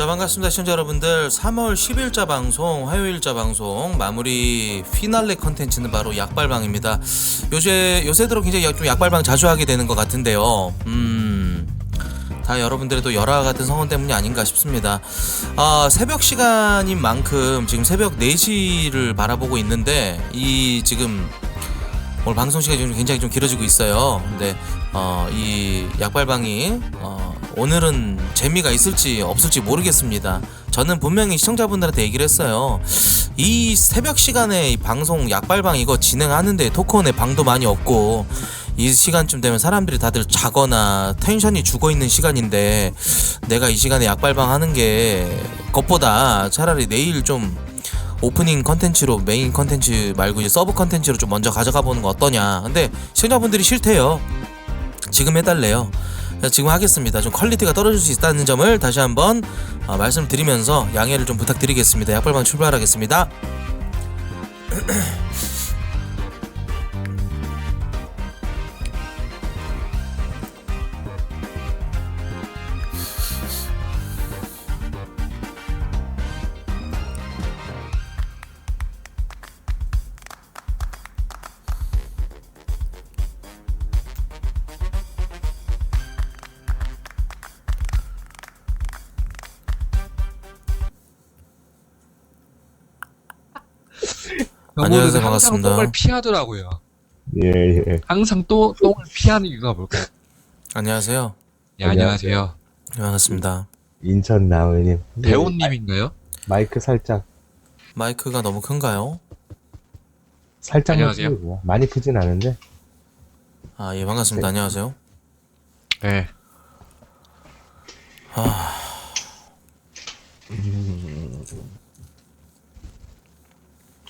자, 반갑습니다 시청자 여러분들. 3월 10일자 방송, 화요일자 방송 마무리 피날레 컨텐츠는 바로 약발방입니다. 요새 들어 굉장히 좀 약발방 자주 하게 되는 것 같은데요. 다 여러분들의 또 열화 같은 성원 때문이 아닌가 싶습니다. 새벽 시간인 만큼 지금 새벽 4시를 바라보고 있는데 이 지금 오늘 방송 시간이 좀 굉장히 좀 길어지고 있어요. 근데 이 약발방이 오늘은 재미가 있을지 없을지 모르겠습니다. 저는 분명히 시청자분들한테 얘기를 했어요. 이 새벽 시간에 이 방송 약발방 이거 진행하는데 토크온에 방도 많이 없고 이 시간쯤 되면 사람들이 다들 자거나 텐션이 죽어있는 시간인데 내가 이 시간에 약발방 하는 게 것보다 차라리 내일 좀 오프닝 컨텐츠로 메인 컨텐츠 말고 이제 서브 컨텐츠로 좀 먼저 가져가 보는 거 어떠냐. 근데 시청자분들이 싫대요. 지금 해달래요. 지금 하겠습니다. 좀 퀄리티가 떨어질 수 있다는 점을 다시 한번 말씀드리면서 양해를 좀 부탁드리겠습니다. 약발방 출발하겠습니다. 안녕하세요. 항상 반갑습니다. 똥을 피하더라고요. 예. 항상 똥을 피하는 이유가 뭘까요? 안녕하세요. 네, 안녕하세요. 반갑습니다. 인천 나은님. 배우님인가요? 마이크 살짝, 마이크가 너무 큰가요? 살짝만 안녕하세요. 크고요. 많이 크진 않은데. 예, 반갑습니다. 네. 안녕하세요. 네.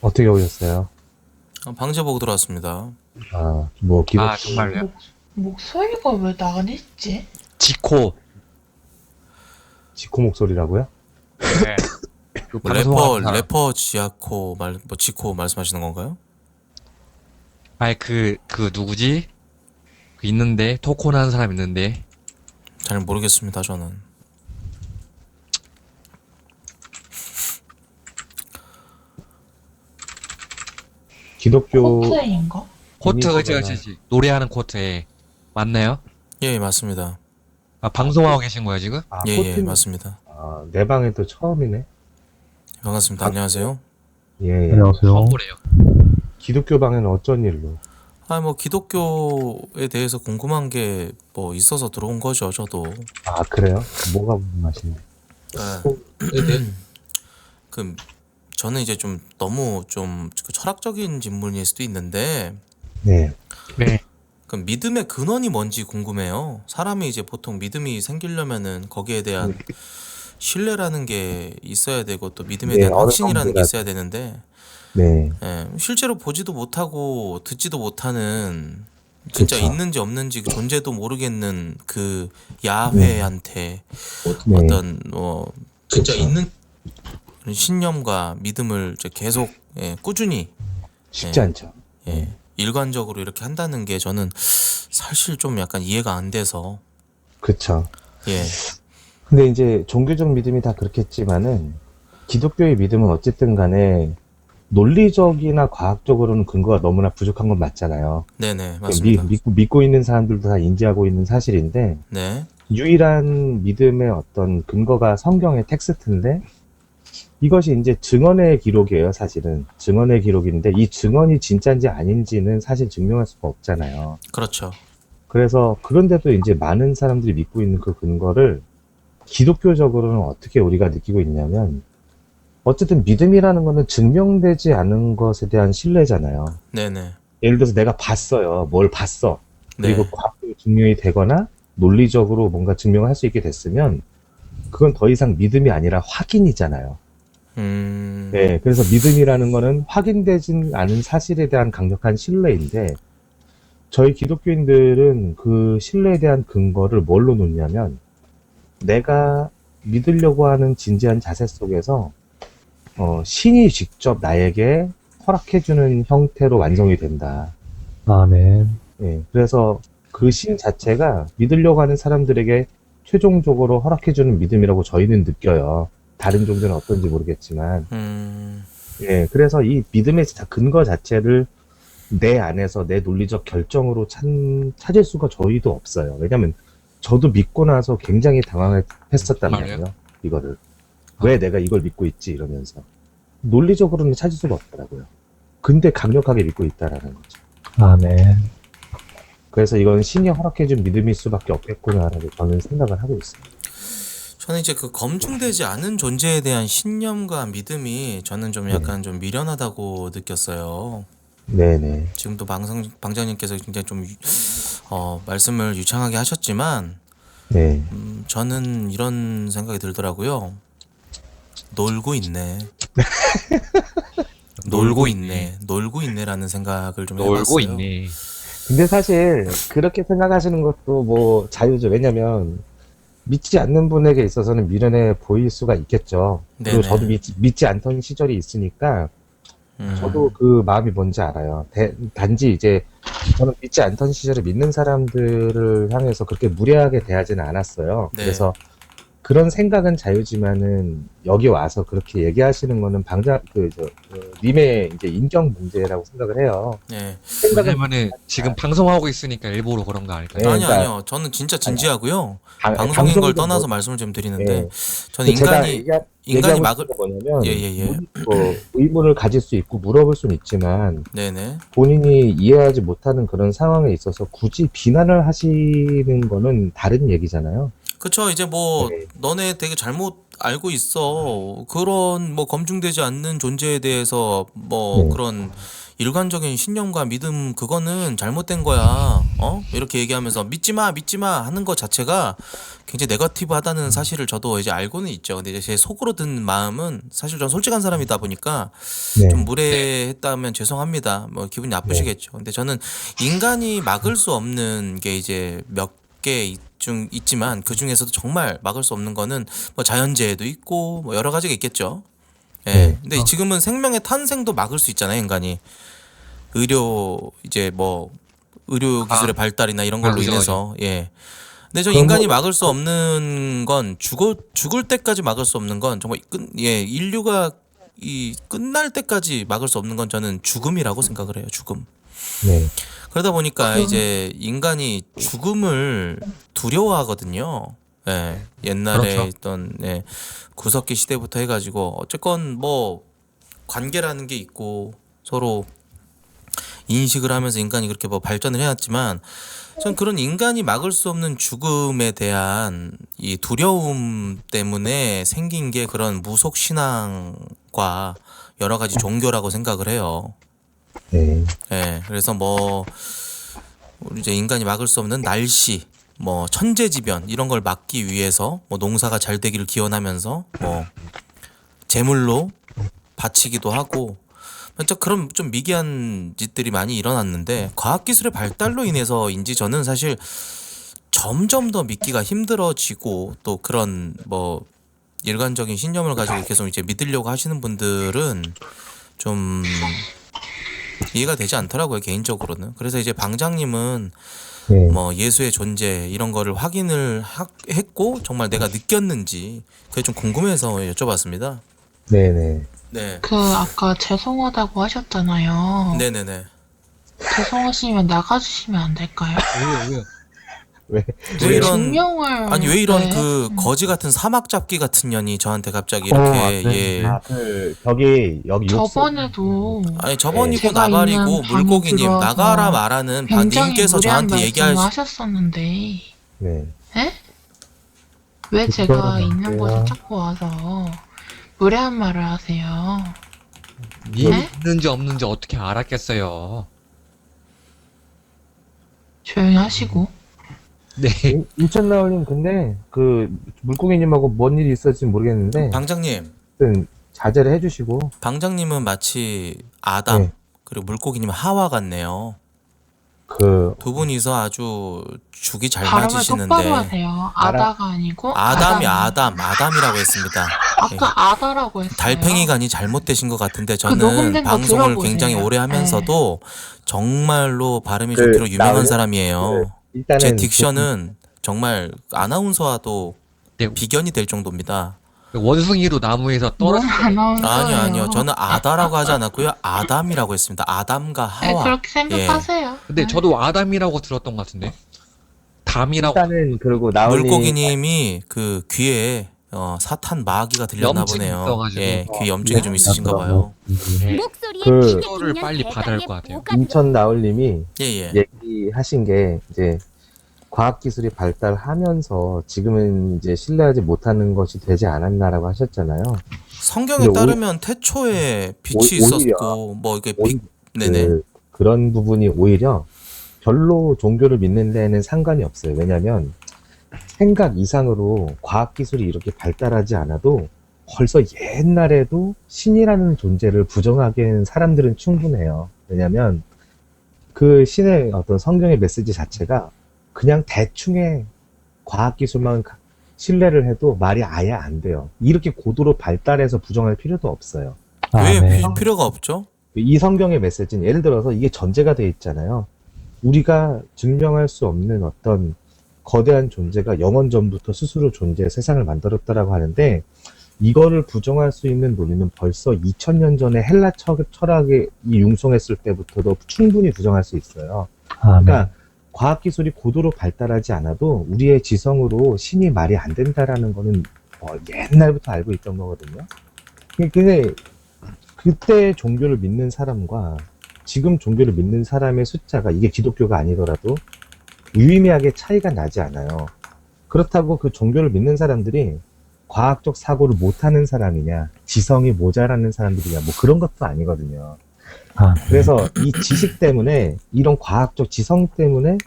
어떻게 오셨어요? 방제 보고 들어왔습니다. 뭐, 기록, 아, 정말요? 목소리가 왜 나가냈지? 지코. 지코 목소리라고요? 네. 그 뭐 방송하는 사람. 래퍼 지코 지코 말씀하시는 건가요? 아니, 그 누구지? 그 있는데, 토콘 하는 사람 있는데. 잘 모르겠습니다. 저는. 기독교, 코트인가? 코트, 이미지가 그치. 노래하는 코트에. 맞나요? 예, 맞습니다. 방송하고 계신 거예요, 지금? 예, 코트, 맞습니다. 내 방에 또 처음이네. 반갑습니다. 안녕하세요. 예. 안녕하세요. 처음 보래요. 기독교 방에는 어쩐 일로? 뭐 기독교에 대해서 궁금한 게 뭐 있어서 들어온 거죠, 저도. 그래요? 뭐가 궁금하신데? 그 저는 이제 좀 너무 좀 철학적인 질문일 수도 있는데 네. 네. 그 믿음의 근원이 뭔지 궁금해요. 사람이 이제 보통 믿음이 생기려면은 거기에 대한 신뢰라는 게 있어야 되고 또 믿음에 네, 대한 어느 확신이라는 게 정도가- 있어야 되는데 네. 실제로 보지도 못하고 듣지도 못하는 진짜 그쵸. 있는지 없는지 존재도 모르겠는 그 야훼한테 네. 어떤 진짜 그쵸. 있는 그런 신념과 믿음을 이제 계속 꾸준히 쉽지 않죠. 일관적으로 이렇게 한다는 게 저는 사실 좀 약간 이해가 안 돼서 그쵸. 예. 근데 이제 종교적 믿음이 다 그렇겠지만은 기독교의 믿음은 어쨌든 간에 논리적이나 과학적으로는 근거가 너무나 부족한 건 맞잖아요. 네네 맞습니다. 믿고 있는 사람들도 다 인지하고 있는 사실인데 네. 유일한 믿음의 어떤 근거가 성경의 텍스트인데 이것이 이제 증언의 기록이에요. 사실은 증언의 기록인데 이 증언이 진짜인지 아닌지는 사실 증명할 수가 없잖아요. 그렇죠. 그래서 그런데도 이제 많은 사람들이 믿고 있는 그 근거를 기독교적으로는 어떻게 우리가 느끼고 있냐면 어쨌든 믿음이라는 거는 증명되지 않은 것에 대한 신뢰잖아요. 네네. 예를 들어서 내가 봤어요. 뭘 봤어. 그리고 네. 과학적으로 증명이 되거나 논리적으로 뭔가 증명을 할 수 있게 됐으면 그건 더 이상 믿음이 아니라 확인이잖아요. 네, 그래서 믿음이라는 거는 확인되진 않은 사실에 대한 강력한 신뢰인데 저희 기독교인들은 그 신뢰에 대한 근거를 뭘로 놓냐면 내가 믿으려고 하는 진지한 자세 속에서 신이 직접 나에게 허락해주는 형태로 완성이 된다. 아멘. 예, 그래서 그 신 자체가 믿으려고 하는 사람들에게 최종적으로 허락해주는 믿음이라고 저희는 느껴요. 다른 종교는 어떤지 모르겠지만. 예, 그래서 이 믿음의 근거 자체를 내 안에서 내 논리적 결정으로 찾을 수가 저희도 없어요. 왜냐면 저도 믿고 나서 굉장히 당황했었단 정말요? 말이에요. 이거를. 왜 내가 이걸 믿고 있지? 이러면서. 논리적으로는 찾을 수가 없더라고요. 근데 강력하게 믿고 있다라는 거죠. 아멘. 그래서 이건 신이 허락해준 믿음일 수밖에 없겠구나라고 저는 생각을 하고 있습니다. 저는 이제 그 검증되지 않은 존재에 대한 신념과 믿음이 저는 좀 약간 좀 미련하다고 느꼈어요. 네네. 지금도 방장님께서 굉장히 좀 말씀을 유창하게 하셨지만 네. 저는 이런 생각이 들더라고요. 놀고 있네. 놀고 있네. 놀고 있네라는 생각을 좀 해봤어요. 놀고 있네. 근데 사실 그렇게 생각하시는 것도 뭐 자유죠. 왜냐면 믿지 않는 분에게 있어서는 미련해 보일 수가 있겠죠. 그리고 네네. 저도 믿지 않던 시절이 있으니까 저도 그 마음이 뭔지 알아요. 단지 이제 저는 믿지 않던 시절에 믿는 사람들을 향해서 그렇게 무례하게 대하지는 않았어요. 네. 그래서 그런 생각은 자유지만은 여기 와서 그렇게 얘기하시는 거는 님의 이제 인격 문제라고 생각을 해요. 네. 왜냐면은 지금 방송하고 있으니까 일부러 그런 거 아닐까요? 네, 아니요, 그러니까- 아니요. 저는 진짜 진지하고요. 방- 방송인 걸 방송도 떠나서 뭐- 말씀을 좀 드리는데 예. 저는 제가 인간이 얘기하고 막을 싶은 거 뭐냐면 예. 의문을 가질 수 있고 물어볼 수는 있지만 네네. 본인이 이해하지 못하는 그런 상황에 있어서 굳이 비난을 하시는 거는 다른 얘기잖아요. 그쵸. 이제 뭐 네. 너네 되게 잘못 알고 있어. 그런 뭐 검증되지 않는 존재에 대해서 뭐 네. 그런 일관적인 신념과 믿음 그거는 잘못된 거야. 이렇게 얘기하면서 믿지 마 하는 것 자체가 굉장히 네거티브하다는 사실을 저도 이제 알고는 있죠. 근데 이제 제 속으로 든 마음은 사실 전 솔직한 사람이다 보니까 네. 좀 무례했다면 죄송합니다. 뭐 기분이 나쁘시겠죠. 근데 저는 인간이 막을 수 없는 게 이제 몇 개 있지만 그 중에서도 정말 막을 수 없는 거는 뭐 자연재해도 있고 뭐 여러 가지가 있겠죠. 예. 네. 근데 지금은 생명의 탄생도 막을 수 있잖아요, 인간이. 의료 기술의 발달이나 이런 걸로 그죠, 인해서 예. 근데 저 그런 인간이 거- 막을 수 없는 건 죽을 때까지 막을 수 없는 건 정말 인류가 이 끝날 때까지 막을 수 없는 건 저는 죽음이라고 생각을 해요. 죽음. 네. 그러다 보니까 이제 인간이 죽음을 두려워하거든요. 예. 옛날에 그렇죠. 있던 구석기 시대부터 해가지고 어쨌건 뭐 관계라는 게 있고 서로 인식을 하면서 인간이 그렇게 뭐 발전을 해왔지만 전 그런 인간이 막을 수 없는 죽음에 대한 이 두려움 때문에 생긴 게 그런 무속 신앙과 여러 가지 종교라고 생각을 해요. 네. 예, 그래서 뭐 우리 이제 인간이 막을 수 없는 날씨, 뭐 천재지변 이런 걸 막기 위해서 뭐 농사가 잘 되기를 기원하면서 뭐 제물로 바치기도 하고 진짜 그런 좀 미개한 짓들이 많이 일어났는데 과학기술의 발달로 인해서인지 저는 사실 점점 더 믿기가 힘들어지고 또 그런 뭐 일관적인 신념을 가지고 계속 이제 믿으려고 하시는 분들은 좀 이해가 되지 않더라고요, 개인적으로는. 그래서 이제 방장님은 네. 뭐 예수의 존재 이런 거를 확인을 했고 정말 내가 느꼈는지 그게 좀 궁금해서 여쭤봤습니다. 네네. 네. 그 아까 죄송하다고 하셨잖아요. 네네네. 죄송하시면 나가주시면 안 될까요? 왜요? 왜? 왜 이런 증명을 아니 왜 이런 네. 그 거지 같은 사막 잡기 같은 년이 저한테 갑자기 이렇게 예. 여기 저번에도 아니 저번이고 제가 나발이고 있는 방에 물고기님 들어와서 나가라 말하는 굉장히 님께서 무례한 저한테 얘기할 말씀을 하셨었는데 네. 왜 제가 그거는 있는 곳에 어때요? 자꾸 와서 무례한 말을 하세요? 니 네? 있는지 없는지 어떻게 알았겠어요? 조용히 하시고. 네. 인천나올님 근데 그 물고기님하고 뭔 일이 있었지 모르겠는데 방장님. 하여튼 자제를 해주시고 방장님은 마치 아담 네. 그리고 물고기님 하와 같네요. 그 두 분이서 아주 죽이 잘 발음을 똑바로 맞으시는데 하세요. 아다가 아니고 아담이라고 했습니다. 예. 아까 아다라고 했어요. 달팽이관이 잘못되신 것 같은데 저는 녹음된 거 방송을 들어보세요. 굉장히 오래 하면서도 정말로 발음이 그 좋기로 유명한 나오요? 사람이에요. 일단은 제 딕션은 정말 아나운서와도 네, 비견이 될 정도입니다. 원숭이로 나무에서 떨어져. 아니요, 아니요. 저는 아다라고 하지 않았고요. 아담이라고 했습니다. 아담과 네, 하와. 그렇게 생각하세요. 근데 네. 저도 아담이라고 들었던 것 같은데. 담이라고. 일단은 그리고 나올님 물고기님이 그 귀에 사탄 마귀가 들렸나 염증이 보네요. 있어가지고. 예, 귀 염증이 좀 있으신가 뭐, 봐요. 네. 그 그거를 빨리 받아야 할 것 같아요. 인천 나올님이 예, 예. 얘기하신 게 이제 과학기술이 발달하면서 지금은 이제 신뢰하지 못하는 것이 되지 않았나라고 하셨잖아요. 성경에 근데 따르면 태초에 빛이 오히려 있었고 뭐 이게 오히- 네네. 그런 부분이 오히려 별로 종교를 믿는 데에는 상관이 없어요. 왜냐하면 생각 이상으로 과학기술이 이렇게 발달하지 않아도 벌써 옛날에도 신이라는 존재를 부정하기에는 사람들은 충분해요. 왜냐하면 그 신의 어떤 성경의 메시지 자체가 그냥 대충의 과학기술만 신뢰를 해도 말이 아예 안 돼요. 이렇게 고도로 발달해서 부정할 필요도 없어요. 왜 네. 필요가 없죠? 이 성경의 메시지는 예를 들어서 이게 전제가 돼 있잖아요. 우리가 증명할 수 없는 어떤 거대한 존재가 영원 전부터 스스로 존재해 세상을 만들었다라고 하는데 이거를 부정할 수 있는 논리는 벌써 2000년 전에 헬라 철학이 융성했을 때부터도 충분히 부정할 수 있어요. 그러니까 과학기술이 고도로 발달하지 않아도 우리의 지성으로 신이 말이 안 된다라는 거는 옛날부터 알고 있던 거거든요. 근데 그때 종교를 믿는 사람과 지금 종교를 믿는 사람의 숫자가 이게 기독교가 아니더라도 유의미하게 차이가 나지 않아요. 그렇다고 그 종교를 믿는 사람들이 과학적 사고를 못하는 사람이냐, 지성이 모자라는 사람들이냐, 뭐 그런 것도 아니거든요. 그래서 이 지식 때문에, 이런 과학적 지성 때문에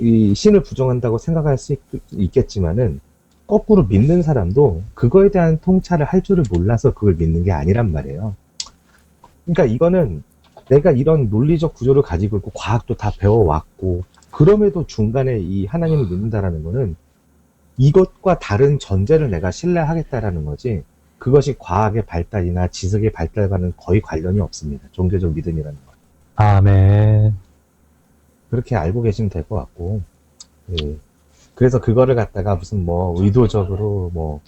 이 신을 부정한다고 생각할 수 있겠지만은, 거꾸로 믿는 사람도 그거에 대한 통찰을 할 줄을 몰라서 그걸 믿는 게 아니란 말이에요. 그러니까 이거는 내가 이런 논리적 구조를 가지고 있고 과학도 다 배워왔고 그럼에도 중간에 이 하나님을 믿는다라는 거는 이것과 다른 전제를 내가 신뢰하겠다라는 거지 그것이 과학의 발달이나 지식의 발달과는 거의 관련이 없습니다. 종교적 믿음이라는 건. 아멘. 그렇게 알고 계시면 될 것 같고 예. 그래서 그거를 갖다가 무슨 뭐 의도적으로 뭐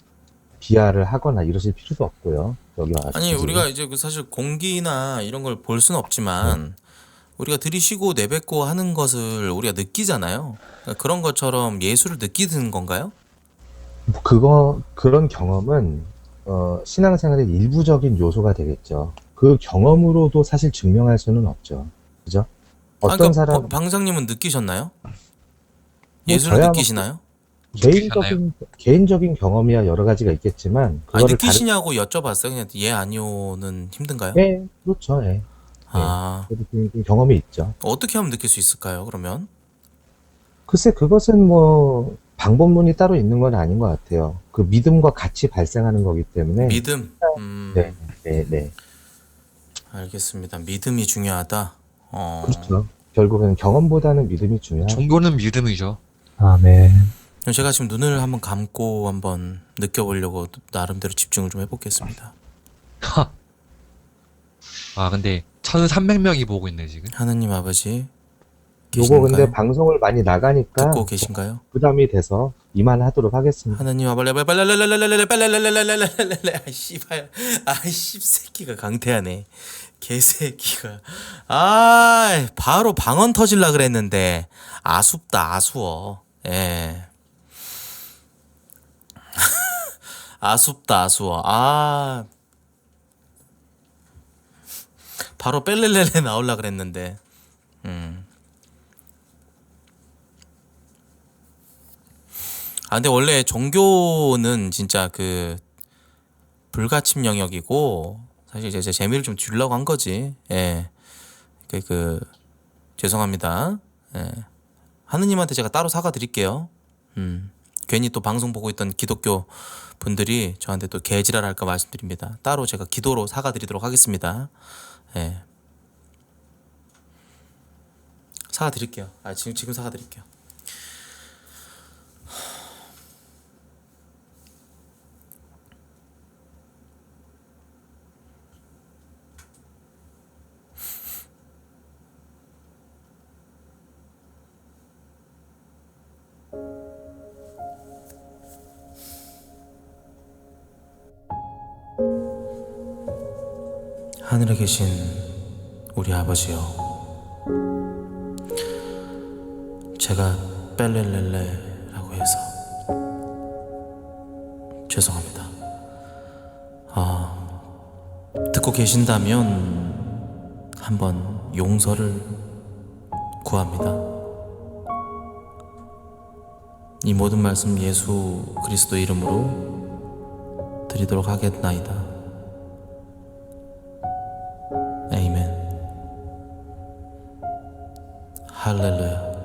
비하를 하거나 이러실 필요도 없고요. 여기 와서 아니 우리가 이제 그 사실 공기나 이런 걸 볼 수는 없지만 우리가 들이쉬고 내뱉고 하는 것을 우리가 느끼잖아요. 그러니까 그런 것처럼 예술을 느끼는 건가요? 그런 경험은 신앙생활의 일부적인 요소가 되겠죠. 그 경험으로도 사실 증명할 수는 없죠. 그죠? 어떤 그러니까 사람 방장님은 느끼셨나요? 예술을 저야 뭐 느끼시나요? 개인적인 경험이야 여러 가지가 있겠지만 아니 그거를 느끼시냐고 여쭤봤어요. 그냥 예 아니요는 힘든가요? 예, 그렇죠. 예. 아 그래도 좀 경험이 있죠. 어떻게 하면 느낄 수 있을까요? 그러면 글쎄 그것은 뭐 방법론이 따로 있는 건 아닌 것 같아요. 그 믿음과 같이 발생하는 거기 때문에 믿음. 네, 네, 네. 알겠습니다. 믿음이 중요하다. 그렇죠. 결국은 경험보다는 믿음이 중요하죠. 종교는 믿음이죠. 아멘. 그럼 제가 지금 눈을 한번 감고 한번 느껴보려고 나름대로 집중을 좀 해보겠습니다. 아, 근데 1300명이 보고 있네, 지금. 하느님 아버지 요거 근데 계신가요? 방송을 많이 나가니까 듣고 계신가요? 부담이 돼서 이만하도록 하겠습니다. 하느님 아버지 빨리 아 씨발 아이 씹새끼가 강태하네 개새끼가 아 바로 방언 터질라 그랬는데 아쉽다 아쉬워 예 아쉽다 아쉬워 아 바로 뺄렐렐레 나올라 그랬는데 아 근데 원래 종교는 진짜 그 불가침 영역이고 사실 이제 제 재미를 좀 주려고 한 거지. 예. 죄송합니다. 예. 하느님한테 제가 따로 사과드릴게요. 괜히 또 방송 보고 있던 기독교 분들이 저한테 또 개지랄 할까 말씀드립니다. 따로 제가 기도로 사과드리도록 하겠습니다. 예. 사과드릴게요. 아 지금 사과드릴게요. 하늘에 계신 우리 아버지요, 제가 뺄렐렐레라고 해서 죄송합니다. 듣고 계신다면 한번 용서를 구합니다. 이 모든 말씀 예수 그리스도 이름으로 드리도록 하겠나이다. 에이멘. 할렐루야.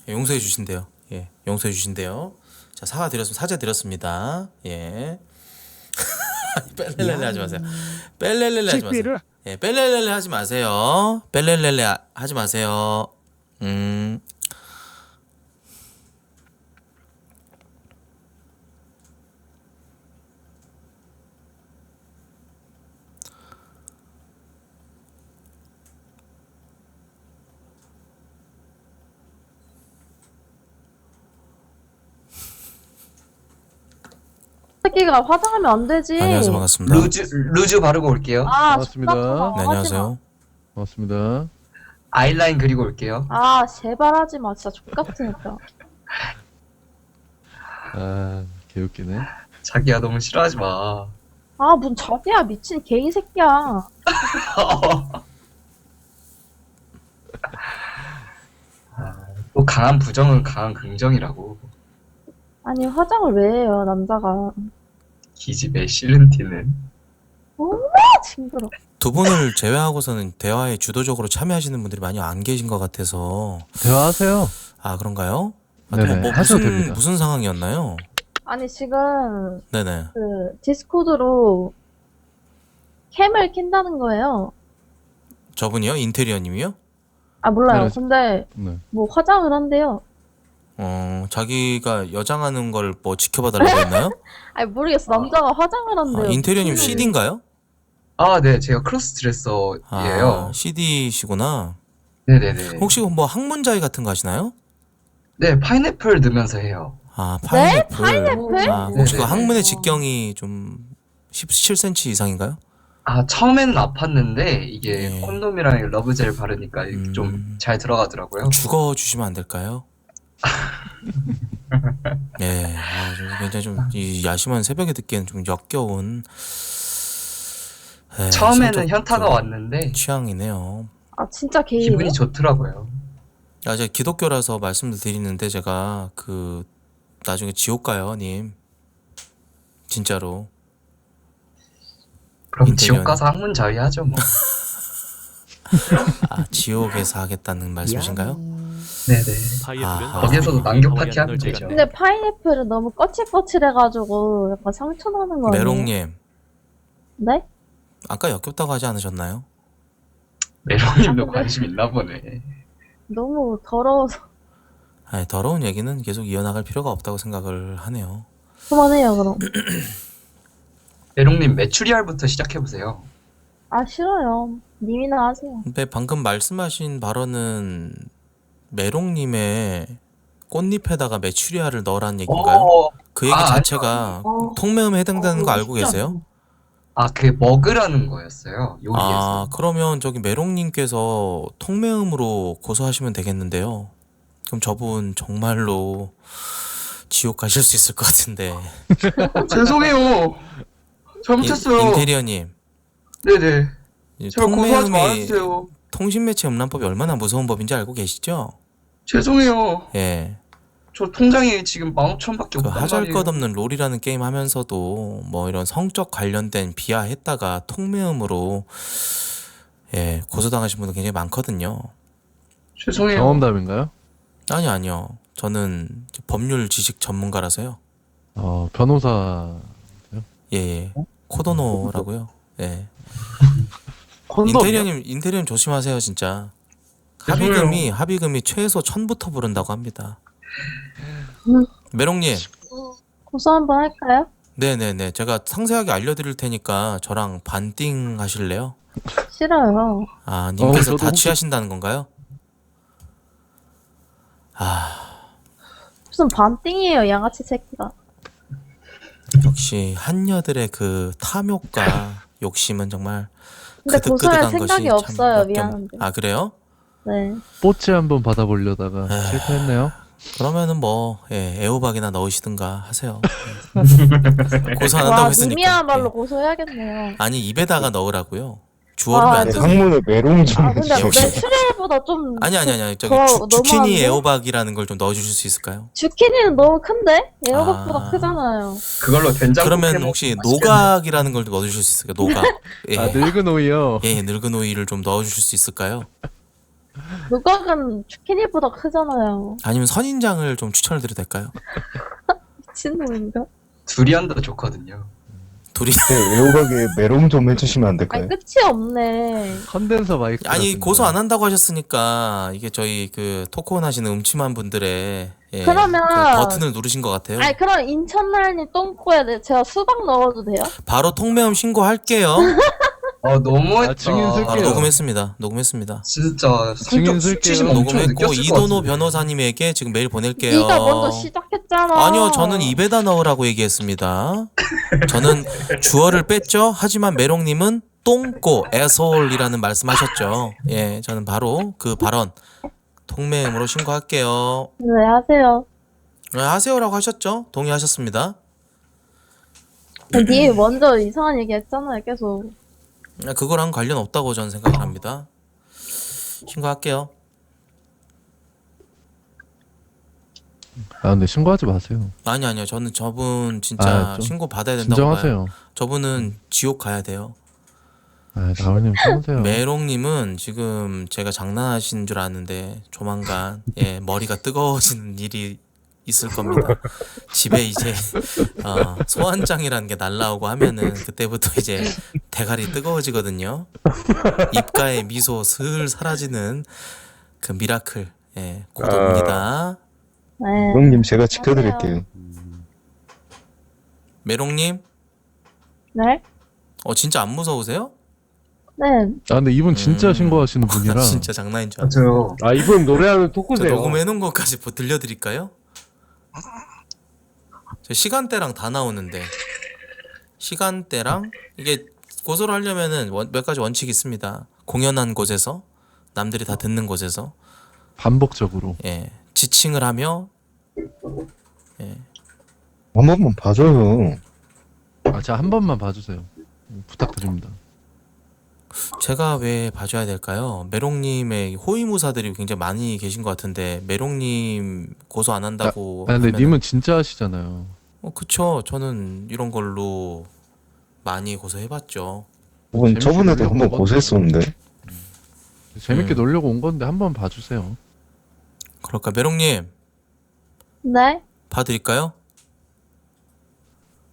용서해 주신대요. 예, 용서해 주신대요. 자, 사죄 드렸습니다. 예. 뺄렐렐레 하지 마세요. 뺄렐렐레 하지 마세요. 예, 뺄렐렐레 하지 마세요. 뺄렐렐레 하지 마세요. 새끼가 화장하면 안 되지. 안녕하세요, 반갑습니다. 루즈 바르고 올게요. 아, 반갑습니다. X같은 거 네, 안녕하세요. 하지 반갑습니다. 아이라인 그리고 올게요. 마. 아, 제발 하지 마. 진짜 X같으니까. 아, 개웃기네. 자기야 너무 싫어하지 마. 아, 뭔 자기야. 미친 개이 새끼야. 또 강한 부정은 강한 긍정이라고. 아니, 화장을 왜 해요, 남자가. 기집애 싫은 티는. 아, 징그러. 두 분을 제외하고서는 대화에 주도적으로 참여하시는 분들이 많이 안 계신 것 같아서. 대화하세요. 아, 그런가요? 아, 네네, 뭐 하셔도 됩니다. 무슨 상황이었나요? 아니, 지금, 네네. 디스코드로 캠을 킨다는 거예요. 저분이요? 인테리어님이요? 아, 몰라요. 네. 근데, 네. 뭐, 화장을 한대요. 자기가 여장하는 걸 뭐 지켜봐 달라고 했나요? 아니, 모르겠어. 남자가 화장을 한대요. 인테리어님 미친. CD인가요? 아, 네, 제가 크로스 드레서예요. CD시구나. 네네네. 혹시 뭐 학문자회 같은 거 하시나요? 네, 파인애플 넣으면서 해요. 아, 파인애플. 파인애플? 아, 혹시 그 네네네. 학문의 직경이 좀 17cm 이상인가요? 아, 처음에는 아팠는데 이게 네. 콘돔이랑 러브젤 바르니까 좀 잘 들어가더라고요. 죽어주시면 안 될까요? 예, 좀 굉장히 좀 이 야심한 새벽에 듣기엔 좀 역겨운. 예, 처음에는 성적 현타가 좀 왔는데 취향이네요. 아, 진짜 게이예요? 기분이 좋더라고요. 아, 제가 기독교라서 말씀을 드리는데 제가 나중에 지옥 가요, 님. 진짜로. 그럼 인테리어는- 지옥 가서 학문 자위하죠 뭐. 아, 지옥에서 하겠다는 말씀이신가요? 네네. 아, 거기에서도 남격 파티 하면 되죠. 근데 파인애플은 너무 거칠거칠해가지고 약간 상처나는 거 아니에요? 메롱님, 네? 아까 역겹다고 하지 않으셨나요? 메롱님도 관심 있나 보네. 너무 더러워서 아니, 더러운 얘기는 계속 이어나갈 필요가 없다고 생각을 하네요. 그만해요 그럼. 메롱님 메추리알부터 시작해보세요. 아 싫어요. 님이나 하세요. 근데 방금 말씀하신 발언은 메롱님의 꽃잎에다가 메추리알을 넣으라는 얘기인가요? 그 얘기 아, 자체가 아니요. 통매음에 해당되는 거 알고 계세요? 아, 그게 먹으라는 거였어요. 요리에서. 아, 그러면 저기 메롱님께서 통매음으로 고소하시면 되겠는데요. 그럼 저분 정말로 지옥 가실 수 있을 것 같은데. 죄송해요. 잘못했어요. 인테리어님, 네네. 이 제가 고소하지 통매음이 말아주세요. 통신매체 음란법이 얼마나 무서운 법인지 알고 계시죠? 죄송해요. 예. 저 통장에 지금 15,000원밖에 그 없단 하잘것없는 롤이라는 게임 하면서도 뭐 이런 성적 관련된 비하했다가 통매음으로 예, 고소당하신 분들 굉장히 많거든요. 죄송해요. 경험담인가요? 아니요. 저는 법률 지식 전문가라서요. 변호사. 예. 코도노라고요. 예. 콘돔. 인테리어님 조심하세요, 진짜. 죄송해요. 합의금이 최소 1,000부터 부른다고 합니다. 음. 메롱님, 고소 한번 할까요? 네네네. 제가 상세하게 알려드릴 테니까 저랑 반띵 하실래요? 싫어요. 아, 님께서 저도 다 혹시- 취하신다는 건가요? 아, 무슨 반띵이에요, 양아치 새끼가. 역시 한여들의 그 탐욕과 욕심은 정말 근데 고소할 그득그득한 생각이 것이 없어요, 참 미안한데. 아 그래요? 네. 뽀찌 한번 받아보려다가 에휴. 실패했네요. 그러면은 뭐 애호박이나 넣으시든가 하세요. 고소 안 와, 한다고 했으니까. 님이야말로 예. 고소해야겠네요. 아니 입에다가 넣으라고요. 주워르면 아, 안 네, 되세요. 상문에 메롱 좀 아, 근데 역시. 메추리알보다 좀. 아니 저기 더 주키니 너무한데? 애호박이라는 걸 좀 넣어주실 수 있을까요? 주키니는 너무 큰데? 애호박보다 아. 크잖아요. 그걸로 된장 그러면 혹시 노각이라는 걸 좀 넣어주실 수 있을까요? 노각. 예. 아, 늙은 오이요. 예, 늙은 오이를 좀 넣어주실 수 있을까요? 누각은 주키니보다 크잖아요. 아니면 선인장을 좀 추천을 드려도 될까요? 미친놈인가? 두리안도 좋거든요. 둘이 애호박에 메롱 좀 해주시면 안 아니, 끝이 없네. 컨덴서 마이크. 아니 같습니다. 고소 안 한다고 하셨으니까 이게 저희 그 토크온 하시는 음침한 분들의 예, 그러면- 그 버튼을 누르신 것 같아요. 아니, 그럼 인천날님 똥꼬에 제가 수박 넣어도 돼요? 바로 통매음 신고할게요. 너무했다. 아, 증인 쓸게요. 바로 녹음했습니다. 진짜 증인 성격 쓸게요. 수치심 엄청 녹음했고 느꼈을 것 이도노 같은데. 변호사님에게 지금 메일 보낼게요. 네가 먼저 시작했잖아. 아니요, 저는 입에다 넣으라고 얘기했습니다. 저는 주어를 뺐죠. 하지만 메롱님은 똥꼬, 애솔이라는 말씀하셨죠. 예, 저는 바로 그 발언 통매음으로 신고할게요. 네, 하세요. 네, 하세요라고 하셨죠? 동의하셨습니다. 니 먼저 이상한 얘기 했잖아요, 계속. 그거랑 관련 없다고 저는 생각을 합니다. 신고할게요. 아, 근데 신고하지 마세요. 아니요. 저는 저분 진짜 좀 신고 받아야 된다고 봐요. 진정하세요. 저분은 지옥 가야 돼요. 아, 나을님 참으세요. 메롱님은 지금 제가 장난하시는 줄 아는데 조만간 머리가 뜨거워지는 일이 있을 겁니다. 집에 이제 소환장이라는 게 날라오고 하면은 그때부터 이제 대가리 뜨거워지거든요. 입가에 미소 슬 사라지는 그 미라클 곧 옵니다. 네. 메롱님 제가 지켜드릴게요. 메롱님, 네? 진짜 안 무서우세요? 네. 아, 근데 이분 진짜 신고하시는 나 분이라. 진짜 장난인 줄 알았어. 맞아요. 아 이분 노래하는 저 토크세요. 녹음해놓은 것까지 들려드릴까요? 저 시간대랑 다 나오는데 시간대랑 이게 고소를 하려면은 몇 가지 원칙이 있습니다. 공연한 곳에서 남들이 다 듣는 곳에서 반복적으로. 지칭을 하며 한 번만 봐줘요. 아, 자, 한 번만 봐주세요. 부탁드립니다. 제가 왜 봐줘야 될까요? 메롱님의 호위무사들이 굉장히 많이 계신 것 같은데 메롱님 고소 안 한다고 아, 근데 하면은- 님은 진짜 하시잖아요. 그쵸. 저는 이런 걸로 많이 고소해봤죠. 저번에도 한 번 고소했었는데. 재밌게 놀려고 온 건데 한 번 봐주세요. 그럴까 메롱님 네? 봐드릴까요?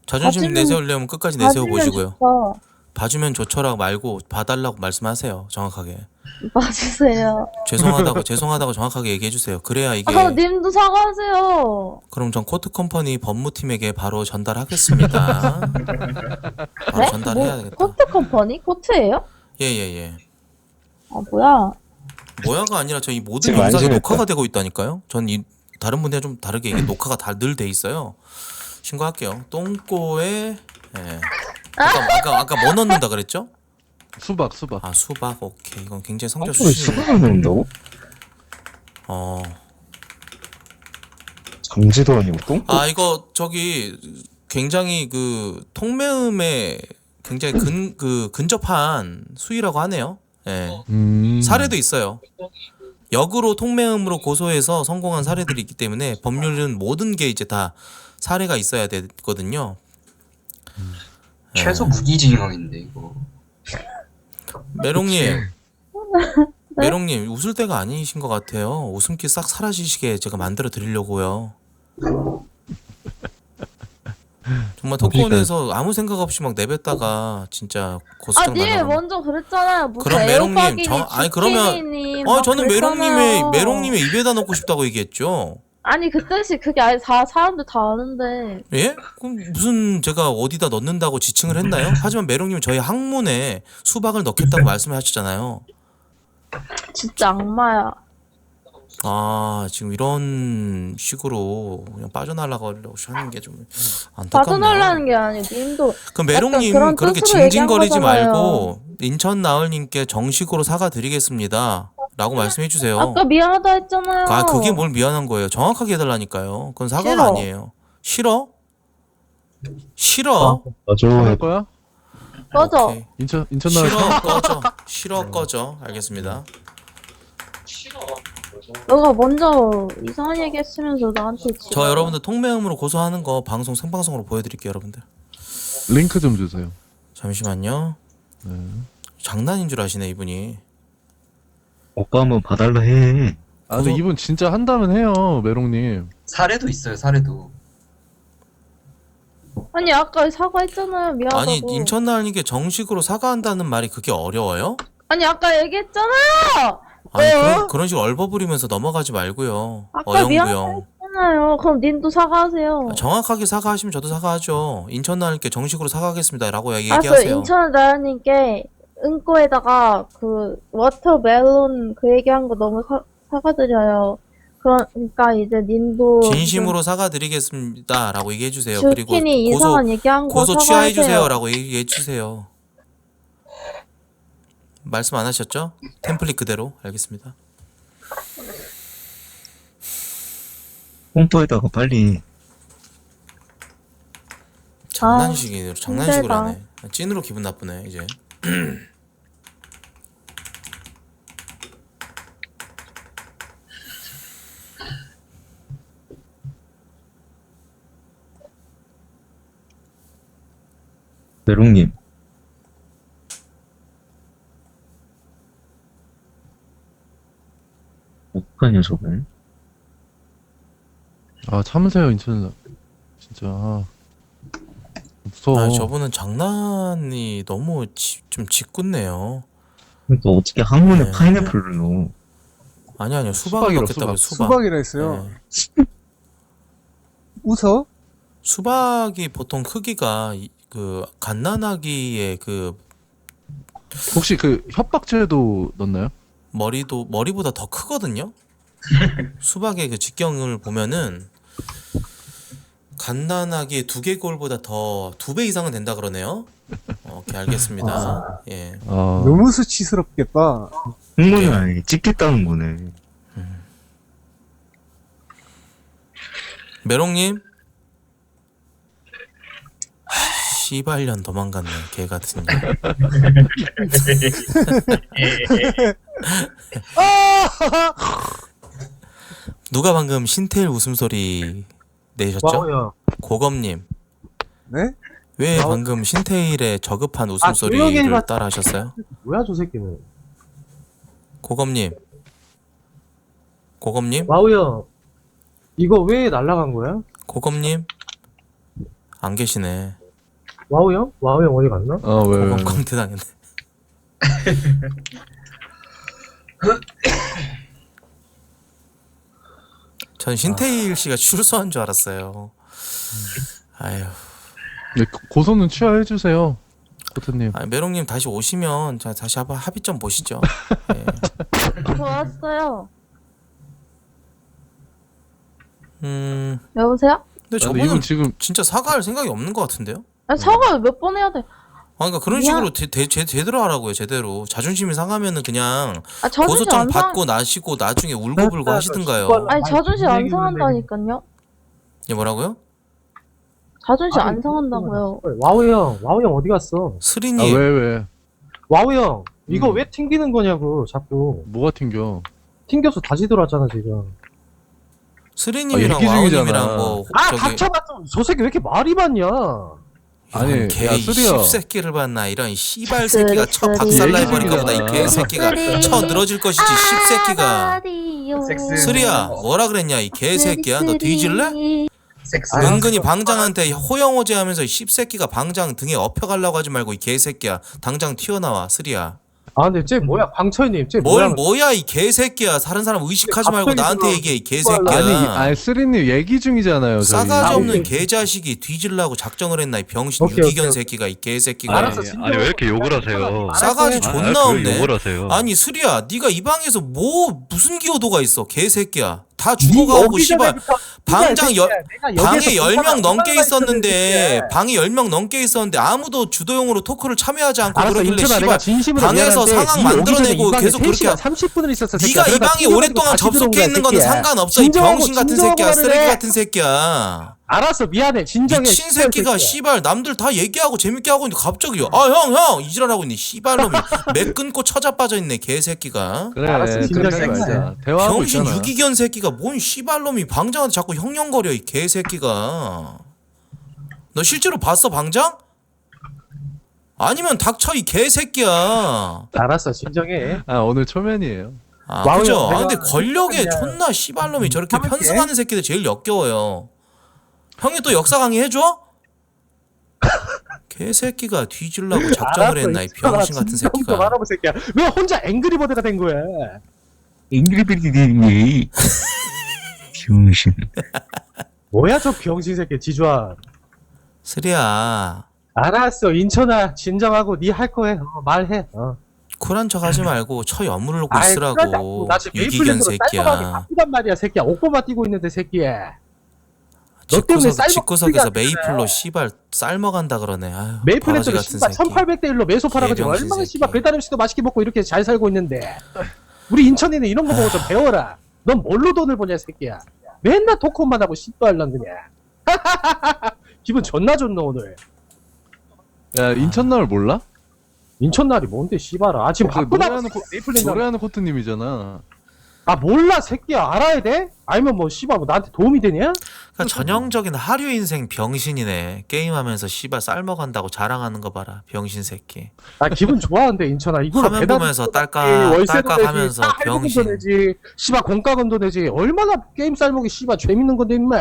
자존심 봐주면- 내세우려면 끝까지 내세워 봐주면 보시고요. 좋죠. 봐주면 좋죠라고 말고 봐달라고 말씀하세요. 정확하게. 봐주세요. 죄송하다고 정확하게 얘기해 주세요. 그래야 이게 그럼 님도 사과하세요. 그럼 전 코트 컴퍼니 법무팀에게 바로 전달하겠습니다. 바로 네? 전달해야 되겠다. 코트 컴퍼니? 코트예요? 예. 아, 뭐야. 뭐야가 아니라 저희 모든 지금 영상이 안심했다. 녹화가 되고 있다니까요. 전 이 다른 분들이랑 좀 다르게 이게 녹화가 다 늘 돼 있어요. 신고할게요. 똥꼬에 아까 뭐 넣는다 그랬죠? 수박. 아 수박. 오케이. 이건 굉장히 성격 똥꼬에 수준이 수박을 넣는다고? 감지도 아니고 똥꼬? 아 이거 저기 굉장히 그 통매음에 굉장히 근접한 수위라고 하네요. 예. 사례도 있어요. 역으로 통매음으로 고소해서 성공한 사례들이 있기 때문에 법률은 모든 게 이제 다 사례가 있어야 되거든요. 최소 무기징역인데 이거. 메롱님, 메롱님 웃을 때가 아니신 것 같아요. 웃음기 싹 사라지시게 제가 만들어 드리려고요. 정말 토크온에서 아무 생각 없이 막 내뱉다가 진짜 아, 고소장 님이 날라가면. 먼저 그랬잖아요. 무슨 그럼 메롱님, 애호박이니, 그러면 주키니니 막 저는 그랬잖아요. 메롱님의 입에다 넣고 싶다고 얘기했죠. 아니, 그 뜻이 그게 아니, 사람들 다 아는데. 예? 그럼 무슨 제가 어디다 넣는다고 지칭을 했나요? 하지만 메롱님은 저희 항문에 수박을 넣겠다고 말씀을 하셨잖아요. 진짜 악마야. 아, 지금 이런 식으로 그냥 빠져나가려고 하는 게 좀 안타깝네요. 빠져나가는 게 아니고 님도 그럼 메롱님 그런 그렇게 뜻으로 얘기한 징징거리지 거잖아요. 말고 인천 나을님께 정식으로 사과드리겠습니다 라고 말씀해 주세요. 아까 미안하다 했잖아요. 아, 그게 뭘 미안한 거예요. 정확하게 해달라니까요. 그건 사과가 싫어. 아니에요. 싫어? 싫어? 맞아. 할 거야? 꺼져. 오케이. 인천 나갈 싫어 꺼져. 싫어 꺼져. 알겠습니다. 너가 먼저 이상한 얘기 했으면서 나한테 지금. 저 여러분들 통매음으로 고소하는 거 방송 생방송으로 보여드릴게요, 여러분들. 링크 좀 주세요. 잠시만요. 네. 장난인 줄 아시네 이분이. 오빠 한번 봐달라 해. 아 근데 고소- 이분 진짜 한다면 해요, 메롱님. 사례도 있어요, 사례도. 아니 아까 사과했잖아요. 미안하다고. 아니 인천 나을님께 정식으로 사과한다는 말이 그게 어려워요? 아니 아까 얘기했잖아요. 아니 왜요? 그런 식으로 얼버무리면서 넘어가지 말고요. 아까 어영부영. 미안하다 했잖아요. 그럼 님도 사과하세요. 정확하게 사과하시면 저도 사과하죠. 인천 나을님께 정식으로 사과하겠습니다라고 알았어요. 얘기하세요. 인천 나연님께 은꼬에다가 그 워터멜론 그 얘기한 거 너무 사과드려요. 그러니까 이제 님도 진심으로 사과드리겠습니다라고 얘기해 주세요. 그리고 주킨이 고소 이상한 얘기한 거 고소 사과하세요. 취하해 주세요라고 얘기해 주세요. 말씀 안 하셨죠? 템플릿 그대로 알겠습니다. 홈퍼에다가 빨리. 장난식으로 장난식으로 힘들다. 하네. 찐으로 기분 나쁘네 이제. 메롱님. 어떡하냐 저걸. 아 참으세요, 인천. 진짜 아, 무서워. 아 저분은 장난이 너무 좀 짓궂네요. 그러니까 어떻게 항문에 네. 파인애플을 넣어. 아니요 수박을 수박이라, 넣겠다고요. 수박. 수박. 수박이라 했어요. 네. 웃어? 수박이 보통 크기가 그 갓난아기의 그 혹시 그 협박죄도 넣나요? 머리보다 더 크거든요. 수박의 그 직경을 보면은 갓난아기의 두개골보다 더 2배 이상은 된다 그러네요. 오케이 알겠습니다. 예. 아, 너무 수치스럽겠다. 항문을 네. 아예 찍겠다는 거네. 메롱님 씨발년 도망갔네 개 같은 년. 누가 방금 신텔 웃음소리 내셨죠? 와우야. 고검님 네? 왜 와우. 방금 신테일의 저급한 조용히 웃음소리를 해봐. 따라 하셨어요? 뭐야 저 새끼는. 고검님 와우야. 이거 왜 날라간 거야? 고검님 안 계시네. 와우 형? 와우 형 어디 갔나? 아 왜? 고검 광태 당했네. 전 신테일 씨가 출소한 줄 알았어요. 아유, 네, 고소는 취하해 주세요, 코트님. 메롱님 다시 오시면 자 다시 한번 합의 좀 보시죠. 예. 좋았어요. 근데 여보세요? 근데 저분은 이분 지금 진짜 사과할 생각이 없는 것 같은데요? 아, 사과 몇 번 해야 돼? 아, 그러니까 그런 미안. 식으로 제대로 하라고요, 제대로. 자존심이 상하면은 그냥 아 자존심 고소장 안 상. 받고 나시고 나중에 울고불고 하시든가요. 아니 자존심 안 상한다니까요. 예, 뭐라고요? 자존심 안 상한다고요. 와우 형 어디 갔어? 스리님, 왜? 와우 형 이거 음. 왜 튕기는 거냐고 자꾸. 뭐가 튕겨? 튕겨서 다시 들어왔잖아 지금. 스리님이랑 얘기 중이잖아. 와우님이랑 뭐 아 저기 닥쳐봐 좀. 저 새끼 왜 이렇게 말이 많냐? 아니, 이런 개 야, 쓰리야. 씹새끼를 봤나 이런 씨발 새끼가 쳐 박살나 쓰리. 버릴까 보다 이 개새끼가 쳐 늘어질 것이지 씹새끼가. 섹스. 스리야 뭐라 그랬냐 이 개새끼야 너 뒤질래? 섹스. 은근히 방장한테 호영호제하면서 이 씹새끼가 방장 등에 업혀가려고 하지 말고 이 개새끼야 당장 튀어나와 스리야. 아 근데 쟤 뭐야 광철님 쟤 뭘 뭐야 뭐야 이 개새끼야. 다른 사람 의식하지 말고 갑자기 나한테 들어. 얘기해 이 아니, 개새끼야. 아니 쓰리님 얘기 중이잖아요. 저희. 싸가지 없는 아니, 개자식이 뒤질라고 작정을 했나 이 병신 오케이, 유기견 오케이. 새끼가 이 개새끼가. 알았어, 아니 왜 이렇게 욕을 하세요? 싸가지 알았어, 존나 없네. 욕을 하세요. 아니 스리야 네가 이 방에서 뭐 무슨 기여도가 있어 개새끼야. 다 죽어가고 씨발 방장 방에 10명 넘게 있었는데 방에 10명 넘게 있었는데 아무도 주도용으로 토크를 참여하지 않고 알았어 그러길래 인천아 내가 씨발 진심으로 방에서 미안한데 상황 니 오기 전에 만들어내고 이 방에 계속 그렇게 3시간 30분을 있었어 네가 이 방에 오랫동안 접속해 있는 거는 상관없어 이 병신 같은 새끼야 쓰레기 같은 새끼야. 알았어 미안해 진정해 미친 새끼가 씨발 남들 다 얘기하고 재밌게 하고 있는데 갑자기 형 이지랄하고 있니 씨발놈이 맥 끊고 처자 빠져있네 개새끼가. 그래, 알았어, 진짜 그러지 말자. 쌩쌩해. 대화하고 병신 있잖아. 유기견 새끼가 뭔 씨발놈이 방장한테 자꾸 형령거려 이 개새끼가. 너 실제로 봤어 방장? 아니면 닥쳐 이 개새끼야. 알았어 진정해 아, 오늘 초면이에요. 아 와우, 그죠? 내가 근데 권력에 그냥 존나 씨발놈이 저렇게 참을게. 편승하는 새끼들 제일 역겨워요. 형이 또 역사 강의 해줘? 개새끼가 뒤질라고 작정을 했나 이 병신 같은 새끼가. 말하고 새끼야 왜 혼자 앵그리버드가 된 거야 잉그리비디니 병신. 뭐야 저 병신 새끼 지주아 스리야 알았어 인천아 진정하고 니 할 거 해 말해 쿨한 척 하지 말고 처 여물고 아이, 있으라고 나 지금 유기견 메이플랜드로 쌀먹하게 새끼야. 바쁘단 말이야 새끼야 옷고만 뛰고 있는데 새끼야 너 때문에 쌀먹 집구석에서 소리가 메이플로 씨발 쌀먹한다 그러네. 아유, 바라지 메이플랜드로 같은 씨발 새끼. 1800대 1로 매소 팔아가지고 개병신 얼마나 새끼. 씨발 배달 음식도 맛있게 먹고 이렇게 잘 살고 있는데 우리 인천이는 이런 거 보고 좀 배워라 넌 뭘로 돈을 버냐 새끼야 맨날 토크만 하고 씨발란 그냥 기분 존나 좋노 오늘 야, 인천나을 몰라? 인천날이 뭔데 씨발아 아 지금 그 바쁘다고 노래하는 메이플랜드 노래하는 코트님이잖아. 아 몰라 새끼야 알아야 돼? 알면 뭐 씨발 뭐 나한테 도움이 되냐? 그러니까 전형적인 하류 인생 병신이네. 게임하면서 씨발 쌀먹한다고 자랑하는 거 봐라 병신 새끼. 아 기분 좋아하는데 인천아 이거로 화면 배달 보면서 월세도 딸깍 내지, 하면서 할부금도 병신. 내지 씨발 공과금도 내지 얼마나 게임 쌀먹이 씨발 재밌는 건데 임마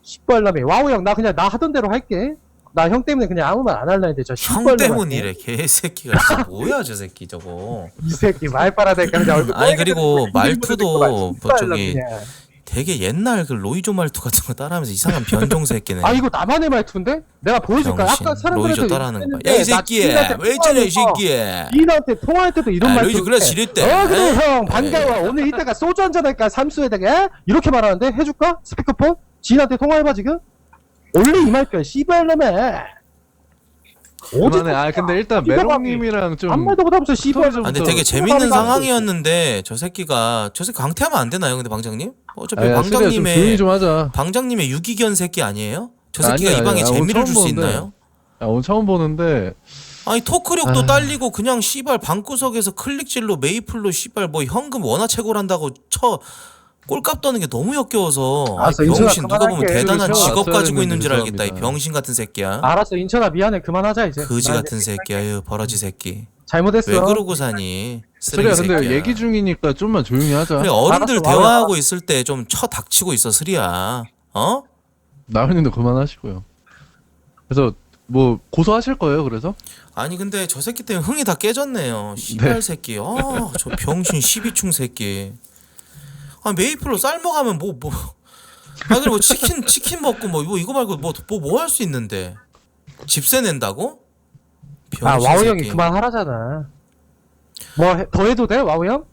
씨발라매 와우 형 나 그냥 나 하던 대로 할게 나 형 때문에 그냥 아무 말 안 할라 했는데 저 형 씨발놈한테. 때문이래 개새끼가. 진짜 뭐야 저 새끼 저거. 이 새끼 말 빨아대니까 그냥 얼굴 아니 그리고 빨개지고 말투도 뭐 씨발라 저기 그냥. 되게 옛날 그 로이조 말투 같은 거 따라하면서 이상한 변종 새끼네. 아 이거 나만의 말투인데? 내가 보여줄까? 병신. 아까 사람들한테 로이조 따라하는 거 봐. 얘기했는데 야이 새끼야 왜 저래 이 새끼야. 니한테 통화할 때도 이런 아, 말투 로이조 그래 지릴 때. 그래 형 에? 반가워 오늘 이따가 소주 한잔 할까 삼수에다가 이렇게 말하는데 해줄까? 스피커폰? 지인한테 통화해봐 지금? 원래 이 말투야 씨발놈아 그만해. 아, 근데 일단 메롱님이랑 좀 아무 말도 못하면서 씨발 좀 아, 근데 더 되게 재밌는 통화를 상황이었는데 저 새끼 강퇴하면 안 되나요? 근데 방장님? 어차피 아, 야, 쓰리야, 좀 조용히 좀 하자. 방장님의 유기견 새끼 아니에요? 저 새끼가 아니야, 이 방에 아니야. 재미를 오늘 줄 수 처음 있나요? 야, 오늘 처음 보는데 아니 토크력도 아. 딸리고 그냥 씨발 방구석에서 클릭질로 메이플로 씨발 뭐 현금 원화채굴한다고 쳐 꼴값 떠는 게 너무 역겨워서. 알았어, 아이, 인천아, 병신 누가 보면 그만할게. 대단한 세워놨어야 직업 가지고 됐는데 있는 줄 알겠다 이 죄송합니다. 병신 같은 새끼야. 알았어 인천아 미안해 그만하자 이제 거지 나 같은 이제 새끼야 이 버러지 새끼. 잘못했어 왜 그러고 사니 쓰리야 쓰레기 근데 새끼야. 얘기 중이니까 좀만 조용히 하자. 그래 어른들 알았어, 대화하고 있을 때 좀 쳐 닥치고 있어 스리야. 어? 나은님도 그만하시고요. 그래서 뭐 고소하실 거예요? 그래서? 아니 근데 저 새끼 때문에 흥이 다 깨졌네요. 씨발 새끼. 저 병신 12충 새끼. 아 메이플로 쌀 먹으면 뭐. 아 그리고 치킨 먹고 뭐 이거 말고 뭐 할 수 있는데. 집세 낸다고? 아 병신 와우 새끼. 형이 그만하라잖아 뭐 더 해도 돼 와우 형?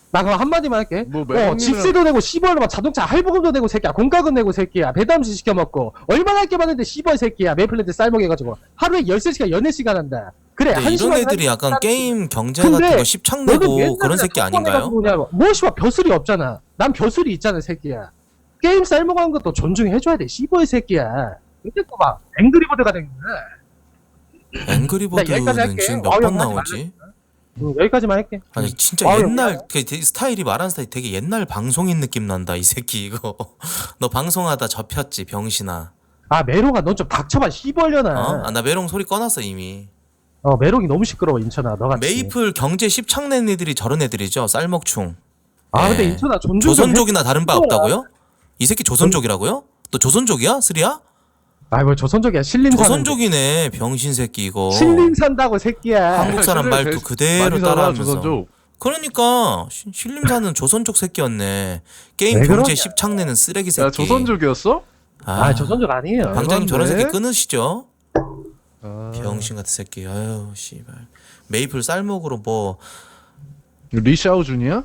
나 그럼 한마디만 할게 뭐 매형님이랑- 집세도 내고 씨발로 자동차 할부금도 내고 새끼야 공과금 내고 새끼야 배달음식 시켜 먹고 얼마나 할 게 많은데 씨발 새끼야 메이플랜드 쌀먹 해가지고 하루에 13시간 연애 시간 한다 그래 근데 한 이런 시간 애들이 약간 게임 경제 근데 같은 거 십창내고 그런 새끼 아닌가요? 뭐 씨발 벼슬이 없잖아 난 벼슬이 있잖아 새끼야 게임 쌀먹하는 것도 존중해줘야 돼 씨발 새끼야 근데 또 막 앵그리버드가 된 거야 나 여기까지 앵그리버드는 할게. 지금 몇 와우 번 형 하지 나오지? 여기까지만 할게 아니 진짜 아유, 옛날 되게 스타일이 말하는 스타일이 되게 옛날 방송인 느낌 난다 이 새끼 이거. 너 방송하다 접혔지 병신아. 아 메롱아 넌 좀 닥쳐봐 씨벌려나 어? 아, 나 메롱 소리 꺼놨어 이미. 메롱이 너무 시끄러워 인천아 너같이 메이플 경제 십창낸 애들이 저런 애들이죠. 쌀먹충. 아 근데 예. 인천아 존중 좀 조선족이나 다른 바 없다고요? 이 새끼 조선족이라고요? 너 조선족이야? 스리야? 아이 뭐 조선족이야. 신림 사는. 조선족이네 병신 새끼 이거. 신림 산다고 새끼야. 한국 사람 말투 그대로 많이 살아, 따라하면서. 조선족. 그러니까 신림사는 조선족 새끼였네. 게임 왜 경제 그러냐. 십창내는 쓰레기 새끼. 야 조선족이었어? 아 조선족 아니에요. 방장님 저런 그런데? 새끼 끊으시죠. 아, 병신 같은 새끼. 아유 씨발. 메이플 쌀먹으로 뭐 리샤오준이야?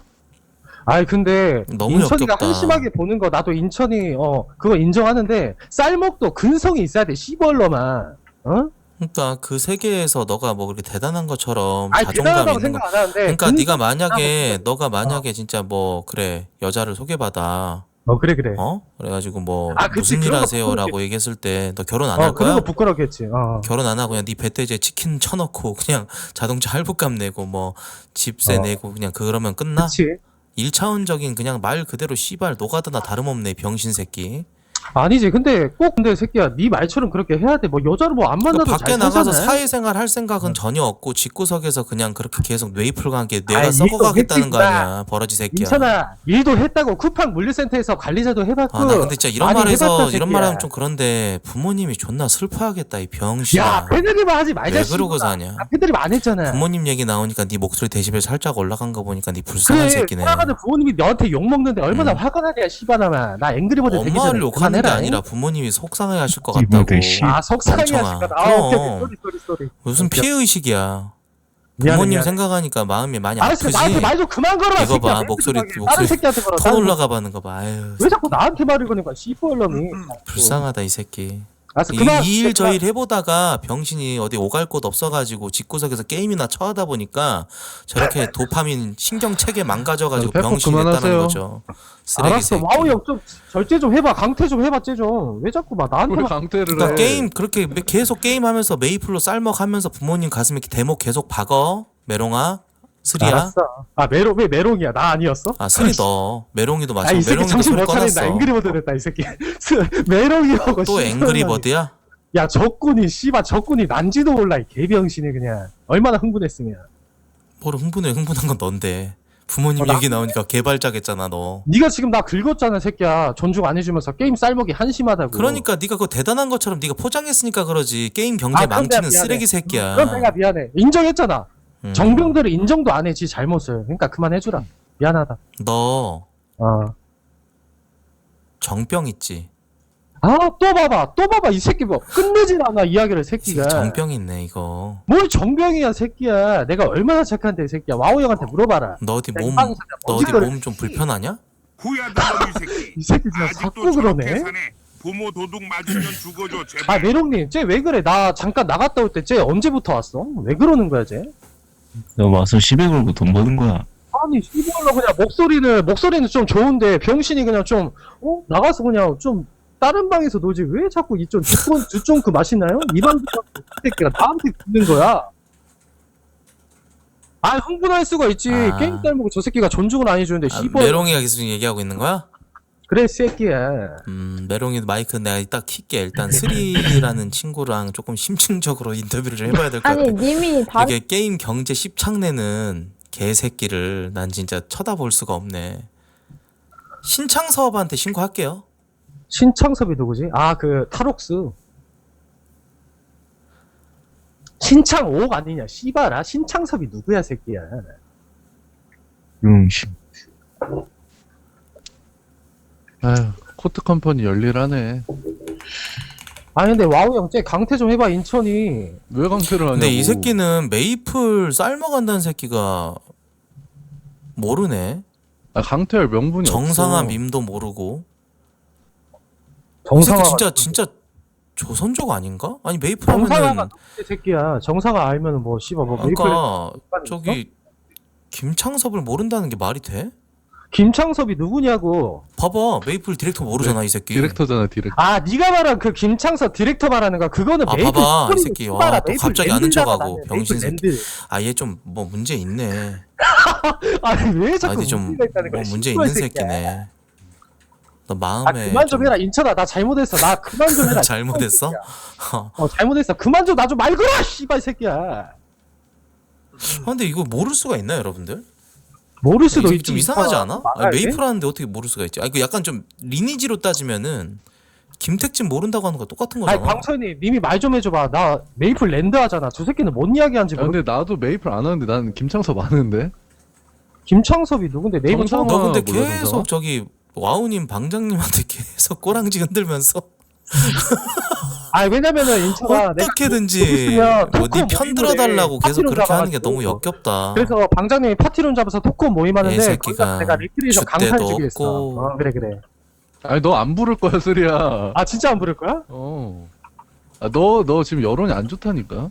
아이 근데 너무 인천이가 역겹다. 한심하게 보는 거 나도 인천이 그거 인정하는데 쌀먹도 근성이 있어야 돼. 씨벌러만. 어? 그러니까 그 세계에서 너가 뭐 그렇게 대단한 것처럼 아니 자존감 대단하다고 있는 거. 생각 안 하는데. 그러니까 근성- 네가 만약에 너가 만약에 진짜 뭐 그래 여자를 소개받아. 그래. 그래가지고 뭐 아, 그치, 무슨 일 그런 거 하세요라고 얘기했을 때 너 결혼 안 할 그런 거야? 거 부끄럽겠지. 결혼 안 하고 그냥 네 배때지에 치킨 쳐넣고 그냥 자동차 할부값 내고 뭐 집세 내고 그냥 그러면 끝나? 그치. 1차원적인 그냥 말 그대로 씨발 노가다나 다름없네 병신 새끼. 아니지. 근데 새끼야 네 말처럼 그렇게 해야 돼. 뭐 여자를 뭐 안 만나도 밖에 잘 나가서 살잖아. 사회생활 할 생각은 전혀 없고 집구석에서 그냥 그렇게 계속 뇌이풀 관계 뇌가 아이, 썩어가겠다는 일도 거 했지, 아니야 버러지 새끼야. 인천아 일도 했다고 쿠팡 물류센터에서 관리자도 해봤고. 아 나 근데 진짜 이런 많이 말해서 해봤다, 이런 새끼야. 말하면 좀 그런데 부모님이 존나 슬퍼하겠다 이 병신아. 야 패드립만 하지 말자. 왜 그러고 씨발아. 사냐? 나 패드립 안 했잖아. 부모님 얘기 나오니까 네 목소리 데시벨 살짝 올라간 거 보니까 네 불쌍한 그래 새끼네. 돌아가는 부모님이 너한테 욕 먹는데 얼마나 화가 나냐 씨발아마. 나 앵그리버드 되기 전에 엄마를 욕하는 게 그만해라, 아니라 잉? 부모님이 속상해하실 것 같다고. 이모들 씨. 아 속상해 하실 멍청아. 거다. 오케이. 그럼. 쏘리. 무슨 오케이. 피해 의식이야. 미안해, 부모님 미안해. 생각하니까 마음이 많이 알았어 아프지. 나한테 말 좀 그만 걸어라. 이거 봐, 새끼야. 목소리- 다른 새끼한테 걸어. 톤 올라가봐는 거 봐. 아유 왜 자꾸 나한테 말을 거니까 씨발놈이. 불쌍하다 이 새끼. 알았어 그만. 이 일 저 일 해보다가 병신이 어디 오갈 곳 없어가지고 집구석에서 게임이나 쳐하다 보니까 저렇게 도파민 신경체계 망가져가지고 페퍼 병신이 됐다는 그만하세요. 거죠. 쓰레기 알았어 새끼. 와우 형 좀 절제 좀 해봐. 강퇴 좀 해봐 쟤좀. 왜 자꾸 막 왜 나한테만. 강퇴를 그러니까 해? 게임 그렇게 계속 게임하면서 메이플로 쌀먹하면서 부모님 가슴에 이렇게 대목 계속 박어. 메롱아 스리야. 알았어. 아 메롱 왜 메롱이야? 나 아니었어? 아 스리 너 메롱이도 마찬가지. 아이 새끼 메롱이도 정신 소리 못 차린다. 꺼놨어. 앵그리버드 됐다 이 새끼. 메롱이라고. 또 앵그리버드야? 야 적군이 씨발 적군이 난지도 몰라 이 개병신이 그냥. 얼마나 흥분했으면. 뭘 흥분한 건 넌데. 부모님 나- 얘기 나오니까 개발자겠잖아 너. 네가 지금 나 긁었잖아 새끼야. 존중 안 해주면서 게임 쌀먹이 한심하다고. 그러니까 네가 그거 대단한 것처럼 네가 포장했으니까 그러지. 게임 경제 아, 그럼 망치는 내가 미안해. 쓰레기 새끼야. 그럼 내가 미안해. 인정했잖아. 음. 정병들은 인정도 안 해. 지 잘못을. 그러니까 그만해주라. 미안하다. 너 어. 정병 있지? 아, 또 봐봐. 이 새끼 뭐, 끝내질 않아, 이야기를, 새끼가. 정병 있네 이거. 뭘 정병이야, 새끼야. 내가 얼마나 착한데, 이 새끼야. 와우 형한테 물어봐라. 너 어디 야, 몸 이 방에서 내가 너 어디 어지간히- 몸 좀 불편하냐? 후야들놈 이 새끼. 이 새끼 진짜 아직도 자꾸 그러네. 저렇게 사네. 부모 도둑 맞으면 죽어줘 제발. 아, 메롱님, 쟤 왜 그래? 나 잠깐 나갔다 올 때 쟤 언제부터 왔어? 왜 그러는 거야, 쟤? 너 와서 10에 걸고 돈 버는 거야. 아니, 씨발로 그냥 목소리는 좀 좋은데, 병신이 그냥 좀, 나가서 그냥 좀, 다른 방에서 놀지. 왜 자꾸 이쪽 두쫑크 마시나요? 이 방송 새끼가 나한테 듣는 거야. 아, 흥분할 수가 있지. 아. 게임 딸먹고 저 새끼가 존중을 안 해주는데, 아, 씨발. 메롱이가 계속 얘기하고 있는 거야? 그래, 새끼야. 메롱이 마이크 내가 이따 킬게. 일단 스리라는 친구랑 조금 심층적으로 인터뷰를 좀 해봐야 될 것 같아. 아니 님이 다 이게 게임 경제 십창내는 개새끼를 난 진짜 쳐다볼 수가 없네. 신창섭한테 신고할게요. 신창섭이 누구지? 아, 그, 탈옥스. 신창옥 아니냐, 씨발아. 신창섭이 누구야, 새끼야. 용심. 아휴, 코트 컴퍼니 열일하네. 아, 근데 와우 형, 쟤 강퇴 좀 해봐, 인천이. 왜 강퇴를 하냐고. 근데 이 새끼는 메이플 삶아간다는 새끼가 모르네. 아, 강퇴할 명분이 정상화 없어. 밈도 모르고. 이 정상화. 새끼 진짜 조선족 아닌가? 아니 메이플 정상화가 하면은 누구지, 새끼야. 정상화 알면은 뭐, 씨발, 뭐, 메이플. 그러니까 저기 김창섭을 모른다는 게 말이 돼? 김창섭이 누구냐고. 봐봐 메이플 디렉터 모르잖아 이 새끼. 디렉터잖아, 디렉터. 아, 네가 말한 그 김창섭 디렉터 말하는 거, 그거는 아, 메이플. 봐봐, 이 스토리고 새끼. 와, 씨발아, 또 메이플 갑자기 아는 랜드잖아, 척하고, 나는. 병신 메이플 새끼. 랜드. 아 얘 좀 뭐 문제 있네. 아니, 왜 자꾸 아니 좀 문제가 있다는 뭐 거야, 문제 씨발 있는 새끼야. 새끼네. 너 아, 마음에 그만 좀 해라, 인천아. 나 잘못했어. 나 그만 좀 해라. 잘못했어? 잘못했어. 그만 좀 나 좀 말 걸어, 씨발 새끼야. 아, 근데 이거 모를 수가 있나 여러분들? 모를 수도 이게 있지. 좀 이상하지 않아? 막아야 돼? 메이플 하는데 어떻게 모를 수가 있지? 아 이거 약간 좀 리니지로 따지면은 김택진 모른다고 하는 거 똑같은 아니 거잖아. 광선이 님이 말 좀 해줘봐. 나 메이플 랜드 하잖아. 저 새끼는 뭔 이야기하는지 야, 모르. 근데 나도 메이플 안 하는데 난 김창섭 아는데. 김창섭이 누군데 네이버 처음. 너 정상화 근데 몰라, 계속 정상화? 저기 와우님 방장님한테 계속 꼬랑지 흔들면서 아 왜냐면은 인처가 내가 어떻게든지 있으면 뭐 네 토크 편 모임을 들어달라고 해. 계속 그렇게 하는 게 파티로 너무 잡아가지고. 역겹다. 그래서 방장님이 파티론 잡아서 토크 모임하는데 이 새끼가 거기서 내가 리플에서 줏대도 강탈해주기로 했어. 없고. 그래. 아니 너 안 부를 거야 쓰리야. 아 진짜 안 부를 거야? 어. 아, 너 지금 여론이 안 좋다니까.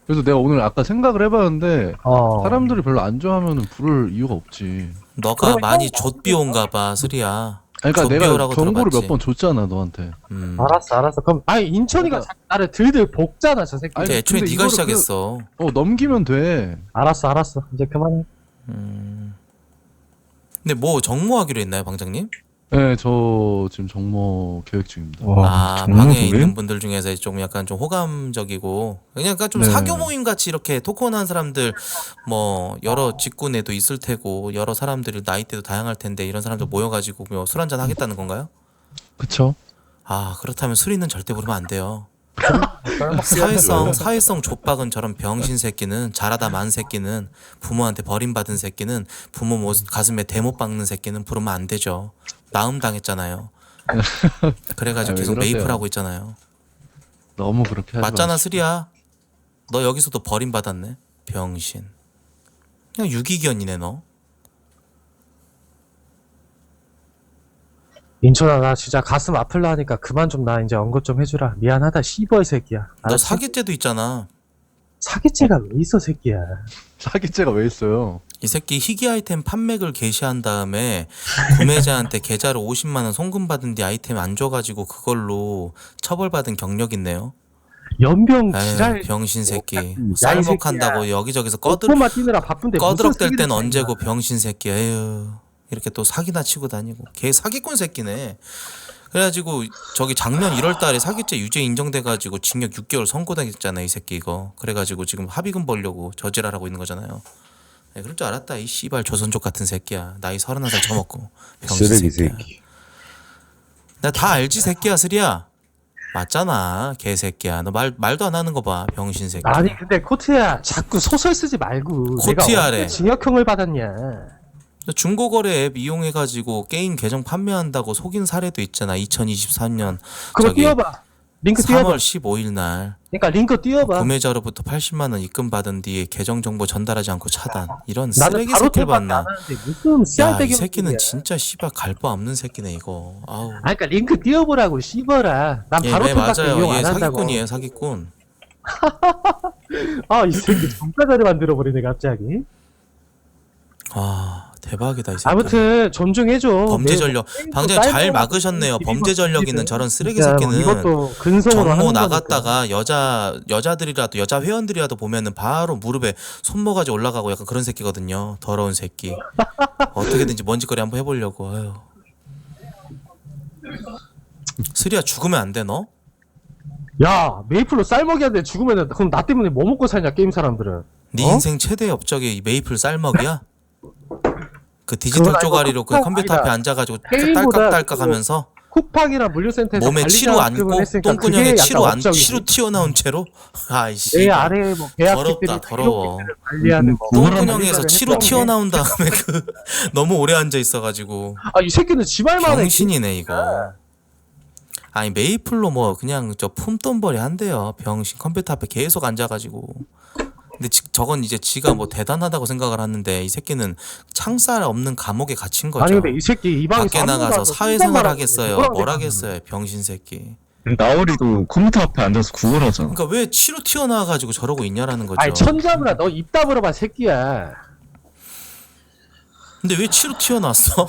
그래서 내가 오늘 아까 생각을 해봤는데 사람들이 별로 안 좋아하면 부를 이유가 없지. 너가 그러면 많이 형- 좆비온가 봐 쓰리야. 아니, 그러니까 내가 좆비오라고 경고를 들어봤지. 몇 번 줬잖아 너한테. 알았어. 그럼 아니 인천이가 그러니까- 나를 들들 볶잖아 저 새끼. 아니, 근데 애초에 근데 네가 이거를 시작했어. 넘기면 돼. 알았어. 이제 그만해. 근데 뭐 정모하기로 했나요 방장님? 네, 저 지금 정모 계획 중입니다. 아 정모도 방에 왜? 있는 분들 중에서 좀 약간 좀 호감적이고 그냥 약간 좀 네. 사교 모임 같이 이렇게 토크온하는 사람들 뭐 여러 직군에도 있을 테고 여러 사람들이 나이대도 다양할 텐데 이런 사람들 모여가지고 뭐 술 한잔 하겠다는 건가요? 그쵸? 아 그렇다면 술이는 절대 부르면 안 돼요. 사회성 족박은 저런 병신 새끼는 잘하다 만 새끼는 부모한테 버림받은 새끼는 부모 가슴에 대못 박는 새끼는 부르면 안 되죠. 나음 당했잖아요. 그래가지고 아, 왜 계속 그러세요? 메이플 하고 있잖아요. 너무 그렇게 하지 맞잖아 마시고. 쓰리야. 너 여기서도 버림받았네. 병신. 그냥 유기견이네 너. 인천아 나 진짜 가슴 아플라 하니까 그만 좀 나 이제 언급 좀 해주라. 미안하다 씨벌 새끼야. 너 알았지? 사기죄도 있잖아. 사기죄가 왜 있어 새끼야. 사기죄가 왜 있어요? 이 새끼 희귀 아이템 판매를 게시한 다음에 구매자한테 계좌로 50만 원 송금 받은 뒤 아이템 안 줘가지고 그걸로 처벌받은 경력 있네요. 연병 아유, 지랄. 병신 새끼. 야, 이 쌀먹한다고 여기저기서 꼬마 뛰느라 바쁜데 무슨 꺼드럭댈 새끼를 땐 찾냐. 언제고 병신 새끼. 에휴 이렇게 또 사기나 치고 다니고 걔 사기꾼 새끼네. 그래가지고 저기 작년 1월달에 사기죄 유죄 인정돼가지고 징역 6개월 선고당했잖아 이 새끼 이거. 그래가지고 지금 합의금 벌려고 저질하라고 있는 거잖아요. 네, 그럴 줄 알았다 이 씨발 조선족 같은 새끼야. 나이 31살 처먹고 병신 쓰레기 새끼야. 새끼. 나 다 알지 새끼야 쓰리야. 맞잖아 개새끼야. 너 말도 안 하는 거 봐 병신 새끼. 아니 근데 코트야 자꾸 소설 쓰지 말고 코트야래. 내가 징역형을 받았냐. 중고거래 앱 이용해가지고 게임 계정 판매한다고 속인 사례도 있잖아. 2023년 그거 저기 띄워봐. 링크 띄워봐. 3월 15일 날 그러니까 링크 띄워봐. 구매자로부터 80만 원 입금 받은 뒤에 계정 정보 전달하지 않고 차단. 이런 나는 쓰레기 바로 새끼를 탭밖에 안 봤나? 하는데 무슨 야, 씨알배기. 이 새끼는 진짜 씨발 갈바 없는 새끼네 이거. 아우. 아 그러니까 링크 띄워보라고 씨발아. 난 예, 바로 네, 탭밖에 맞아요. 이용 예, 안 한다고. 사기꾼이에요, 사기꾼. 아 이 새끼 정가자를 만들어버리네 갑자기. 아, 대박이다 이 새끼. 아무튼 존중해줘. 범죄 내 전력. 게임도 방금 잘 깔끔하고 막으셨네요. 비비고 범죄 전력 있는 비비고. 저런 쓰레기 진짜 뭐 새끼는 이것도 근성으로 정모 하는 나갔다가 여자들이라도 여자 회원들이라도 보면은 바로 무릎에 손모가지 올라가고 약간 그런 새끼거든요. 더러운 새끼. 어떻게든지 먼지거리 한번 해보려고. 아유. 스리야 죽으면 안 돼 너? 야 메이플로 쌀먹이한데 죽으면은 그럼 나 때문에 뭐 먹고 사냐 게임 사람들은. 네 어? 인생 최대 업적이 메이플 쌀먹이야? 그 디지털 그건 아니고 쪼가리로 그 쿠팡 컴퓨터 앞에 아니다. 앉아가지고 게임보다 딸깍딸깍 하면서 쿠팡이나 물류센터에서 몸에 치루 안고 똥구녕에 치루 튀어나온 채로 아이씨 내 아래 뭐 계약직들이 더럽다, 더러워. 관리하는 거. 똥구녕에서 치루 튀어나온 다음에 그 너무 오래 앉아 있어가지고 아이 새끼는 지말만 해. 병신이네 이거. 아니 메이플로 뭐 그냥 저 품돈벌이 한대요. 병신 컴퓨터 앞에 계속 앉아가지고. 근데 저건 이제 지가 뭐 대단하다고 생각을 하는데 이 새끼는 창살 없는 감옥에 갇힌 거죠. 아니 근데 이 새끼 이 방에서 밖에 나가서 아무도 사회생활 안 하겠어요. 하고 뭘 하겠어요. 병신 새끼. 나얼이도 컴퓨터 앞에 앉아서 구걸하잖아. 그러니까 왜 치루 튀어나와가지고 저러고 있냐라는 거죠. 아니 천자문아 너 입 다물어봐 새끼야. 근데 왜 치루 튀어나왔어?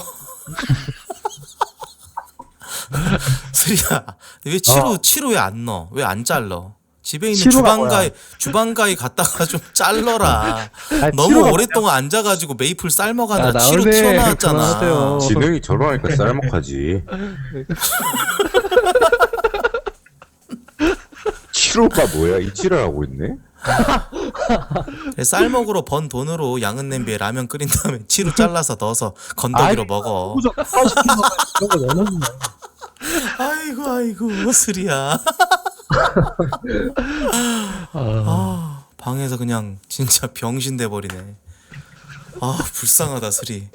스리야, 왜 치루 왜 안 넣어? 왜 안 잘러? 집에 있는 치루가 주방가에 갔다가 좀 잘러라. 아니, 너무 치루가 오랫동안 앉아가지고 메이플 쌀먹하느라 아, 치루 나오네. 튀어나왔잖아. 그만하세요. 진행이 저러니까 쌀먹하지. 치료가 뭐야? 이 치료하고 있네? 쌀먹으로 번 돈으로 양은 냄비에 라면 끓인 다음에 치루 잘라서 넣어서 건더기로 아니, 먹어. 구적 40kg 그런 거 넣는 거야. 아이고 스리야. 아, 방에서 그냥 진짜 병신 돼 버리네. 아 불쌍하다 스리.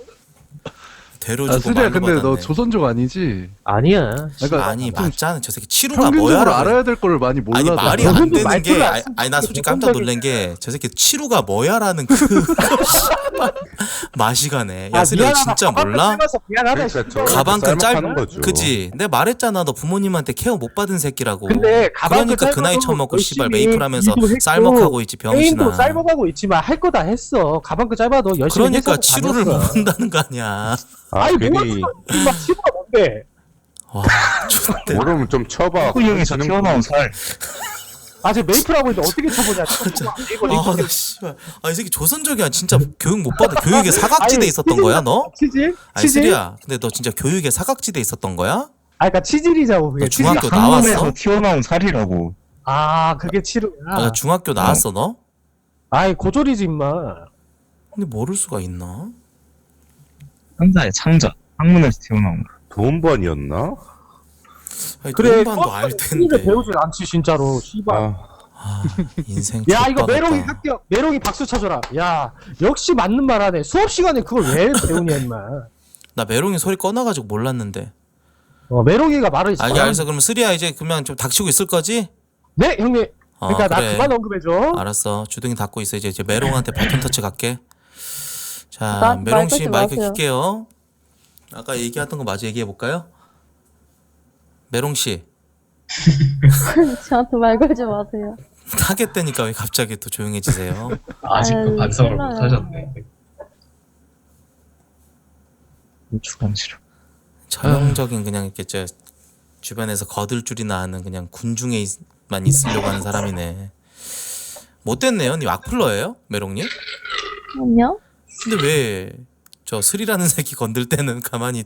대로주고 수리야, 말로 근데 너 받았네. 조선족 아니지? 아니야. 그러니까 아니 좀 맞잖아. 저 새끼 치루가 평균적으로 뭐야? 알아야 될 거를 많이 몰라. 아니 말이 너는 안 되는 말투를 게 안 아니 나 솔직히 깜짝 놀란 게 저 새끼 치루가 뭐야라는 그 맛이 가네. 야 스리 진짜 몰라? 미안하다. 그러니까 가방끈 쌀먹하는 거죠. 그지? 내가 말했잖아. 너 부모님한테 케어 못 받은 새끼라고. 근데 가방끈 그러니까 그 나이 쌀먹하고 처먹고 씨발 열심히 메이플하면서 일도 했고, 쌀먹하고 있지 게임도 병신아. 쌀먹하고 있지만 할 거 다 했어. 가방끈 짧아도 열심히 그러니까 했어. 치루를 못 본다는 거 아니야. 아니 괜히 막 치루가 뭔데? 와, 좋대. 모르면 좀 쳐봐. 그 형에서 튀어나온 살. 아직 메이플하고 있는데 어떻게 쳐보냐. 아, 나 씨발. 아, 이 새끼 조선족이야. 진짜 교육 못 받아. 교육에 사각지대 있었던 거야, 너? 치질? 아니, 치질? 스리야. 근데 너 진짜 교육에 사각지대 있었던 거야? 아, 그러니까 치질이자고 그게. 너 중학교 치질. 나왔어? 한문에서 튀어나온 살이라고. 아, 그게 치루야. 아, 중학교 나왔어, 너? 아이, 고졸이지 임마. 근데 모를 수가 있나? 창자야, 창자. 학문에서 튀어나온 거. 돈번이었나? 아니, 그래, 돈반도 알 치질을 텐데. 배우질 않지 진짜로. 씨발. 아, 인생 야, 이거 족박았다. 메롱이 합격. 메롱이 박수 쳐줘라. 야, 역시 맞는 말 하네. 수업 시간에 그걸 왜 배우냐 임마. 나 메롱이 소리 꺼놔가지고 몰랐는데. 메롱이가 말을 알겠어. 그럼 스리야 이제 그러면 좀 닥치고 있을 거지? 네, 형님. 그러니까 나 그래. 그만 언급해줘. 알았어. 주둥이 닫고 있어. 이제 메롱한테 바톤 터치 갈게. 자, 나 메롱 씨 말 마이크 걸지 킬게요. 아까 얘기했던 거 마저 얘기해 볼까요? 메롱 씨 저한테 말 걸지 마세요. 타겟 되니까 왜 갑자기 또 조용해지세요? 아직도 반성을 몰라요. 못 하셨네. 주간 싫어. 전형적인 그냥 이렇게 저 주변에서 거들줄이나 하는 그냥 군중에만 있으려고 하는 사람이네. 못됐네요. 니 악플러예요? 메롱님? 아니요? 근데 왜 저 스리라는 새끼 건들 때는 가만히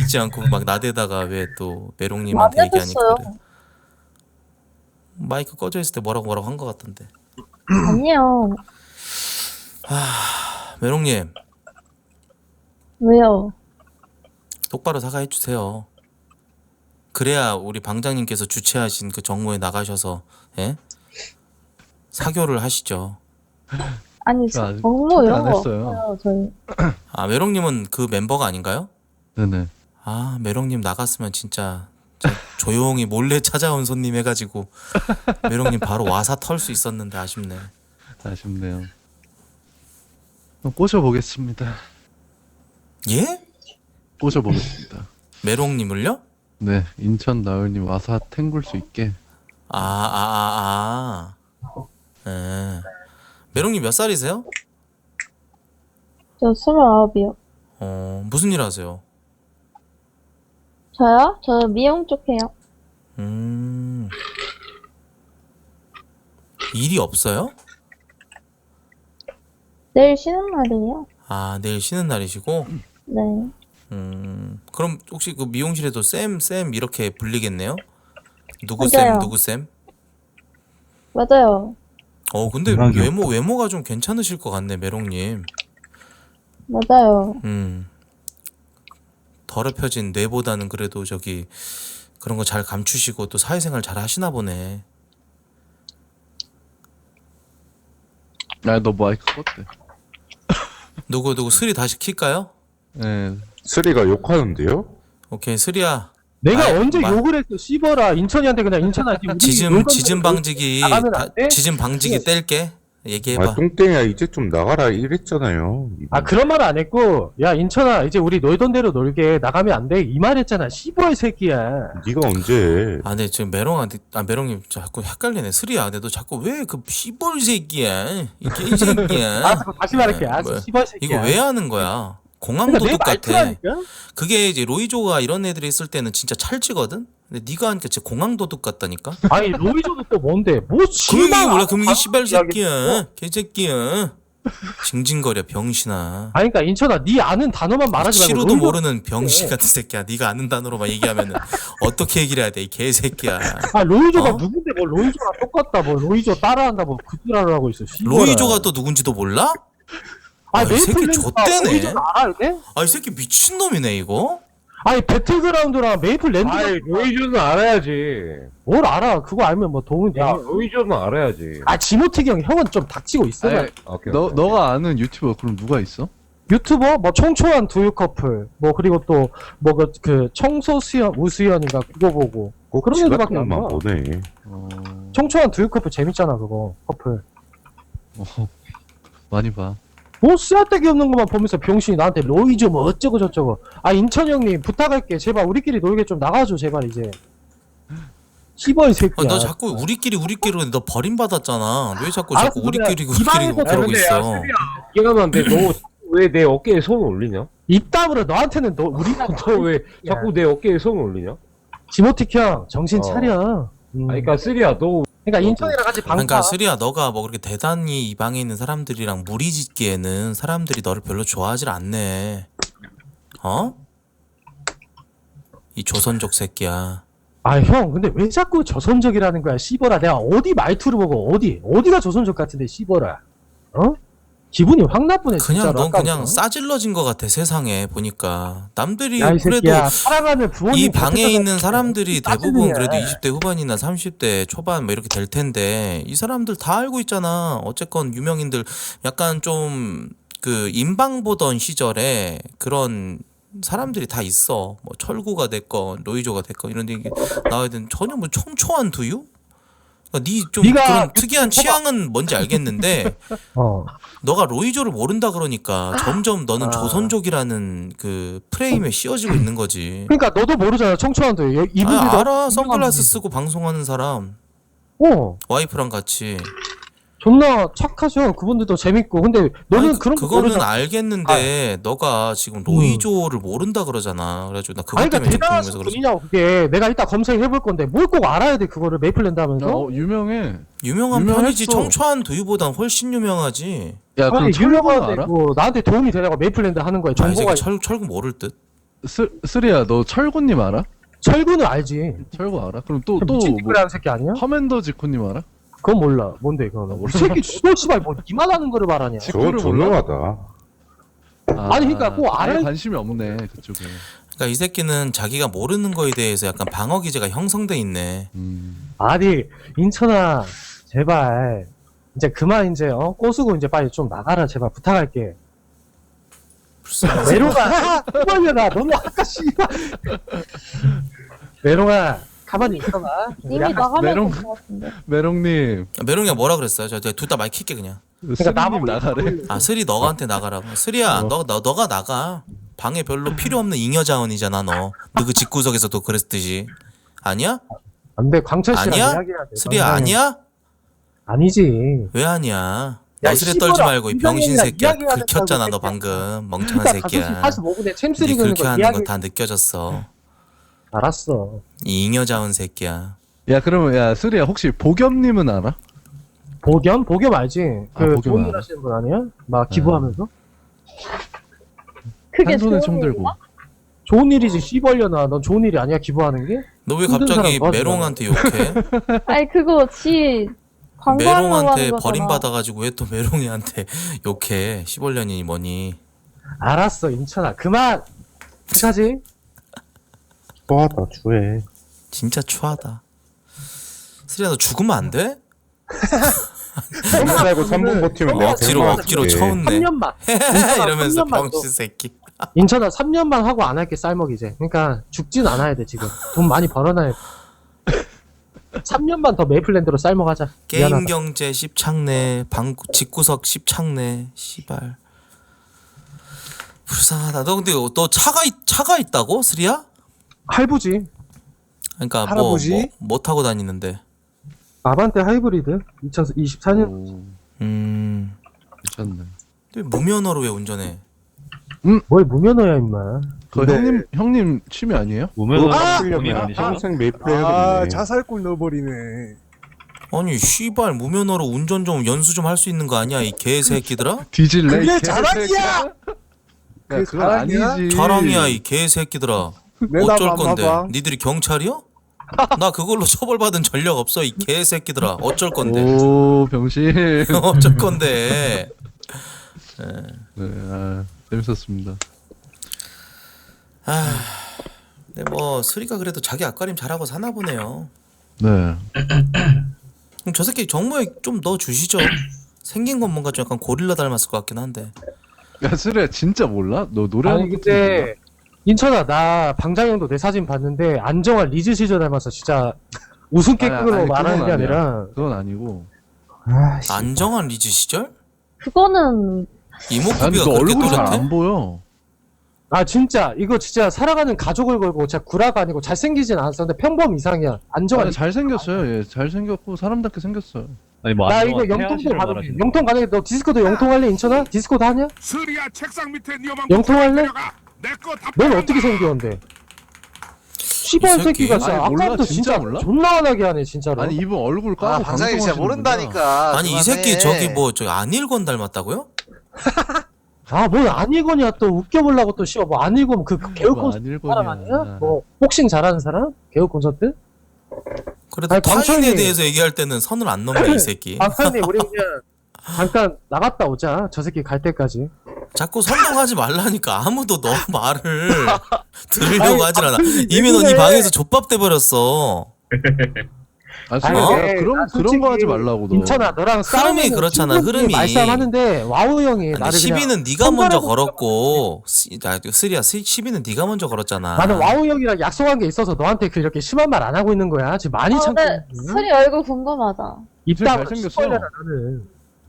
있지 않고 막 나대다가 왜 또 메롱님한테 안 얘기하니까 나댔어요. 그래. 마이크 꺼져 있을 때 뭐라고 한 것 같던데. 아니요. 메롱님 왜요? 똑바로 사과해 주세요. 그래야 우리 방장님께서 주최하신 그 정모에 나가셔서 예? 사교를 하시죠. 아니, 저 아직 정모 초대 이런 안 거 했어요. 없어요, 저희. 아 메롱님은 그 멤버가 아닌가요? 네네. 아 메롱님 나갔으면 진짜 저 조용히 몰래 찾아온 손님 해가지고 메롱님 바로 와사 털 수 있었는데 아쉽네. 아쉽네요. 꼬셔보겠습니다. 예? 꼬셔보겠습니다. 메롱님을요? 네, 인천 나을님 와서 탱굴 수 있게. 예. 메롱님 몇 살이세요? 저 29이요. 무슨 일 하세요? 저요? 저 미용 쪽 해요. 일이 없어요? 내일 쉬는 날이에요. 아, 내일 쉬는 날이시고? 네. 그럼 혹시 그 미용실에도 쌤 이렇게 불리겠네요? 누구 맞아요. 쌤, 누구 쌤? 맞아요. 근데 음악이 외모가 좀 괜찮으실 것 같네, 메롱님. 맞아요. 더럽혀진 뇌보다는 그래도 저기 그런 거 잘 감추시고 또 사회생활 잘 하시나 보네. 야, 너 마이크 껐대. 누구 스리 다시 킬까요? 네. 쓰리가 욕하는데요? 오케이, 스리야. 내가 말- 언제 말- 욕을 했어? 씹어라. 인천이한테 그냥 인천아. 지금 우리 지즘 놀던 방지기 나가면 안 돼? 지즘 방지기 뗄게. 얘기해봐. 똥땡이야 이제 좀 나가라 이랬잖아요. 아, 그런 말 안 했고, 야, 인천아, 이제 우리 놀던 대로 놀게. 나가면 안 돼. 이 말 했잖아. 씨발 새끼야. 네가 언제? 아, 네, 지금 메롱님 자꾸 헷갈리네. 스리야, 근데 너 자꾸 왜 그 씨벌 새끼야? 이 개새끼야. 아, 다시 말할게. 아, 뭐야? 씨발 새끼야. 이거 왜 하는 거야? 그러니까 공항도둑 내 같아. 말투라니까? 그게 이제 로이조가 이런 애들이 있을 때는 진짜 찰지거든? 근데 네가 하니까 진짜 공항도둑 같다니까? 아니, 로이조도 또 뭔데? 뭐, 금액이 몰라, 금액이 아, 씨발 새끼야. 이야기했어. 개새끼야. 징징거려, 병신아. 아니, 그러니까 인천아, 네 아는 단어만 말하지 말고. 치루도 로이조- 모르는 병신 같은 새끼야. 네가 아는 단어로만 얘기하면은 어떻게 얘기를 해야 돼, 이 개새끼야. 아, 로이조가 어? 누군데 뭐 로이조랑 똑같다. 뭐 로이조 따라한다. 뭐 그지랄을 하고 있어. 씨발아. 로이조가 또 누군지도 몰라? 아, 이 새끼 메이플랜드가 좆대네. 로이조 알아, 이게? 아, 이 새끼 미친놈이네, 이거? 아니 배틀그라운드랑 메이플 랜드 로이조는 알아야지. 뭘 알아? 그거 알면 뭐 도움이 되냐? 로이조는 알아야지. 아 지모티기 형 형은 좀 닥치고 있어. 아니, 너가 아는 유튜버 그럼 누가 있어? 유튜버 뭐 청초한 두유 커플 뭐 그리고 또 뭐 그 청소 수연 우수연인가 그거 보고 그런 애들밖에 안 봐. 보네. 청초한 두유 커플 재밌잖아 그거 커플. 많이 봐. 뭐 쓰잘데기 없는 것만 보면서 병신이 나한테 로이즈 뭐 어쩌고 저쩌고. 아 인천 형님 부탁할게 제발 우리끼리 놀게 좀 나가줘 제발 이제. 시벌 새끼야. 너 자꾸 우리끼리 너 버림받았잖아. 왜 자꾸 알았어, 우리끼리 그래. 이 방에서 그러고 있어. 이해가는데 너 왜 내 어깨에 손을 올리냐? 입 다물어 너한테는 너 우리 너 왜 자꾸 내 어깨에 손을 올리냐? 지모틱 형 정신 차려. 그러니까 쓰리야 너 그러니까 인천이랑 같이 방파. 그러니까 쓰리야 너가 뭐 그렇게 대단히 이 방에 있는 사람들이랑 무리 짓기에는 사람들이 너를 별로 좋아하질 않네. 어? 이 조선족 새끼야. 아 형 근데 왜 자꾸 조선족이라는 거야 씨버라. 내가 어디 말투를 보고 어디가 조선족 같은데 씨버라. 어? 기분이 확 나쁘네 그냥 진짜로. 넌 아까부터. 그냥 싸질러진 것 같아 세상에 보니까. 남들이 야, 이 그래도 새끼야. 사랑하는 부모님 이 방에 곁에서 있는 사람들이 대부분 싸지느냐. 그래도 20대 후반이나 30대 초반 뭐 이렇게 될 텐데 이 사람들 다 알고 있잖아. 어쨌건 유명인들 약간 좀 그 인방 보던 시절에 그런 사람들이 다 있어. 뭐 철구가 됐건 로이조가 됐건 이런 얘기 나와야 되는 전혀 뭐 청초한 두유? 그러니까 좀 네가 그런 특이한 취향은 뭔지 알겠는데 너가 로이조를 모른다 그러니까 점점 너는 조선족이라는 그 프레임에 씌워지고 있는 거지. 그러니까 너도 모르잖아 청초한도 이분들도 알아. 선글라스 쓰고 방송하는 사람. 와이프랑 같이. 존나 착하죠. 그분들도 재밌고. 근데 너는 아니, 그런 거 그거는 모르잖아. 알겠는데 너가 지금 로이조를 모른다 그러잖아. 그래가지고 나 그것 아니 때문에 그러니까 좀 대단하신 궁금해서 그러지. 분이냐고 그게. 내가 이따 검색해 볼 건데 뭘 꼭 알아야 돼 그거를 메이플랜드 하면서. 유명해. 유명한 유명했어. 편이지. 청초한 두유보단 훨씬 유명하지. 야 그럼 아니 철구는 유명한데 알아? 뭐 나한테 도움이 되냐고 메이플랜드 하는 거에 아, 이 정보가. 새끼 철구 모를 듯. 쓰리야 너 철구님 알아? 철구는 알지. 철구 알아? 그럼 또 미친 뭐 짓거리하는 새끼 아니야? 커맨더 지코님 알아? 그건 몰라. 뭔데 그거는. 이 새끼 너 씨발 뭐 이만하는 거를 말하냐. 지코를 몰라? 아니, 그러니까 꼭 아예 알아야- 관심이 없네 그쪽에. 그러니까 이 새끼는 자기가 모르는 거에 대해서 약간 방어 기제가 형성돼 있네. 아니 인천아 제발 이제 그만 이제 꼬수고 이제 빨리 좀 나가라 제발 부탁할게. 메롱아 빨리나 너무 아까 씨발. 메롱아 가만히 있어봐. 이미 나가면 메롱- 될 것 같은데. 메롱님. 메롱이가 뭐라 그랬어요? 저 둘 다 마이크 킬게 그냥. 쓰리님 나가래. 아 스리 너가한테 나가라고. 스리야 너가 나가. 방에 별로 필요 없는 잉여 자원이잖아 너. 너 그 집구석에서도 그랬듯이. 아니야? 안돼 광철 씨랑 아니야? 이야기해야 돼. 스리야 방송에. 아니야? 아니지. 왜 아니야? 야, 너스레 씨발아, 떨지 말고 이 병신 이야기하는 새끼야. 이야기하는 긁혔잖아 사람 너 방금. 멍청한 그러니까 새끼야. 5시 45분에 챔스리 네 그는 그렇게 거 하는 이야기. 거 다 느껴졌어. 알았어. 이 잉여 자원 새끼야. 야 그러면 야 쓰리야 혹시 보겸님은 알아? 보겸 알지? 아, 그 보겸 좋은 일 알아. 하시는 분 아니야? 막 기부하면서? 그게 한 손에 좋은 총 들고. 일인가? 좋은 일이지 씨벌려나. 넌 좋은 일이 아니야 기부하는 게? 너 왜 힘든 갑자기 사람 도와주잖아. 메롱한테 욕해? 아니 그거 지 광고하려고 메롱한테 하는 거잖아. 버림받아가지고 왜 또 메롱이한테 욕해? 15년이니 뭐니? 알았어 인천아 그만. 어떡하지? 좋아하다 추해. 진짜 추하다. 스리야 너 죽으면 안 돼? 살고 3분 버티면 내가 억지로 쳐웃네. 3년만. 이러면서 3년만 더. 병신 새끼. 인천아 3년만 하고 안 할게 쌀먹 이제. 그러니까 죽진 않아야 돼 지금. 돈 많이 벌어놔야 돼. 3년만 더 메이플랜드로 쌀먹 하자. 게임 미안하다. 경제 10창내, 집구석 10창내, 씨발. 불쌍하다. 너 근데 너 차가 있다고? 스리야? 할부지. 그러니까 할아버지? 뭐 타고 다니는데? 아반떼 하이브리드 2024년. 괜찮네. 근데 무면허로 왜 운전해? 뭘 무면허야 임마. 그 형님 취미 아니에요? 무면허 아! 쓰려면 평생 메이플 해야겠네. 자살골 넣어버리네. 아니 씨발 무면허로 운전 좀 연수 좀 할 수 있는 거 아니야 이 개새끼들아? 뒤질래? 그게 이 자랑이야! 야 그건 자랑이야? 아니지. 자랑이야 이 개새끼들아. 내놔봐, 어쩔 건데? 봐봐. 니들이 경찰이야? 나 그걸로 처벌받은 전력 없어 이 개새끼들아. 어쩔 건데? 오 병신. 어쩔 건데? 네, 재밌었습니다. 아 근데 뭐 스리가 그래도 자기 앞가림 잘하고 사나 보네요. 네. 그럼 저 새끼 정모에 좀 넣어 주시죠. 생긴 건 뭔가 좀 약간 고릴라 닮았을 것 같긴 한데. 야 스레 진짜 몰라? 너 노래하는 아니 거 근데 인천아 나 방장형도 내 사진 봤는데 안정환 리즈 시절 닮아서 진짜 웃음깨끗으로 말하는 게 아니라 그건 아니고. 안정환 리즈 시절? 그거는 아니 이목구비가 너 그렇게 얼굴이 잘 또렷해? 안 보여. 아 진짜 이거 진짜 살아가는 가족을 걸고 진짜 구라가 아니고 잘생기진 않았었는데 평범 이상이야. 안정환 아니 잘생겼어요. 예, 잘생겼고 사람답게 생겼어요. 아니 뭐 나 이거 영통도 가는데 영통 가는데 너 디스코도 영통할래 인천아? 디스코도 하냐? 스리야 책상 밑에 니어만 영통할래? 내거다 넌 어떻게 생겼는데? 시발 이 새끼가 새끼. 진짜 아니, 몰라, 아까부터 진짜 진짜 몰라? 존나 화나게 하네 진짜로. 아니 이분 얼굴 까고 방장님 진짜 방송하시는구나. 모른다니까. 아니 이 새끼 저기 뭐 저기 안일권 닮았다고요? 뭘 안일건이야 또 웃겨보려고 또 씨발 뭐 안일건 그 개그 뭐 콘서트 안일건이야. 사람 아니야? 뭐 복싱 잘하는 사람? 개그 콘서트? 그래도 아니, 타인에 광천이- 대해서 얘기할 때는 선을 안 넘네 이 새끼. 박사님 우리 그냥 잠깐 나갔다 오자 저 새끼 갈 때까지. 자꾸 선동하지 말라니까 아무도 너 말을 들으려고 아니, 하질 않아. 박사님 이미 넌 이 왜 그래? 방에서 족밥 돼버렸어. 아 아니, 진짜 근데 그런 나 그런 솔직히 거 하지 말라고 너. 인천아 너랑 싸우면 그렇잖아, 흐름이. 말싸움하는데 와우 형이 아니, 나를 시비는 그냥 네가 먼저 손가락으로 걸었고 쓰리야 시비는 네가 먼저 걸었잖아. 나는 와우 형이랑 약속한 게 있어서 너한테 그렇게 심한 말 안 하고 있는 거야. 지금 많이 참고 근데 있는 거야. 스리 얼굴 궁금하다. 입다가 잘생겼어. 시뻘려라 나는.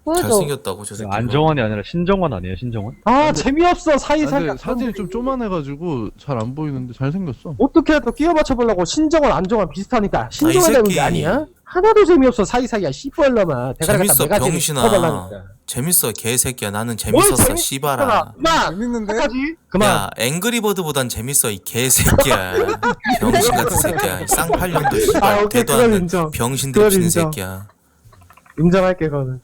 보여줘. 잘생겼다고 저 새끼. 안정환이 아니라 신정환 아니에요 신정환? 아 재미없어 아, 사이사이. 근데 사진이 좀 쪼만해가지고 잘 안 보이는데 잘생겼어. 어떻게라도 끼워 맞춰보려고 신정원 안정환 비슷하니까 신정환 이 닮은 새끼. 게 아니야? 하나도 재미없어 사이사이야 씨뻘러마 대가리 갖다 재밌어 내가 병신아. 재밌어. 재밌어 개새끼야. 나는 재밌었어 씨발아. 그만 재밌는데? 끝까지 그만. 야 앵그리버드보단 재밌어 이 개새끼야. 병신 같은 새끼야. 이 쌍팔년도 씨발 오케이 대도 그건 않는 인정. 병신들 그건 피는 인정. 새끼야. 인정할게 그거는.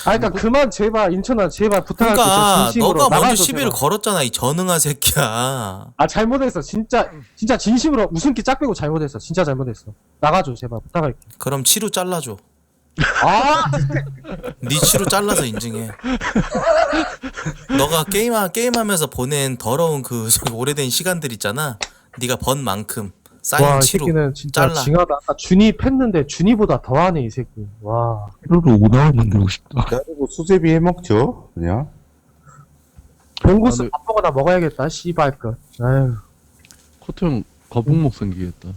그러니까 그만 제발 인천아 제발 부탁할게 그러니까 진심으로 너가 먼저 나가줘, 시비를 제발. 걸었잖아 이 전응한 새끼야. 잘못했어 진짜 진심으로 웃음기 짝 빼고 잘못했어 진짜 잘못했어 나가줘 제발 부탁할게. 그럼 치루 잘라줘. 아 네 치루 잘라서 인증해. 너가 게임하면서 보낸 더러운 그 저기 오래된 시간들 있잖아. 네가 번 만큼 쌓인 와, 이 치루 새끼는 진짜 잘라. 징하다. 아까 준이 팼는데 준이보다 더하네 이 새끼. 와. 하루로 오다를 만들고 싶다. 그리고 수제비 해 먹죠, 그냥. 봉구스 아, 근데- 밥 먹어나 먹어야겠다. 씨발 것. 아유. 코트 형 거북목 생기겠다.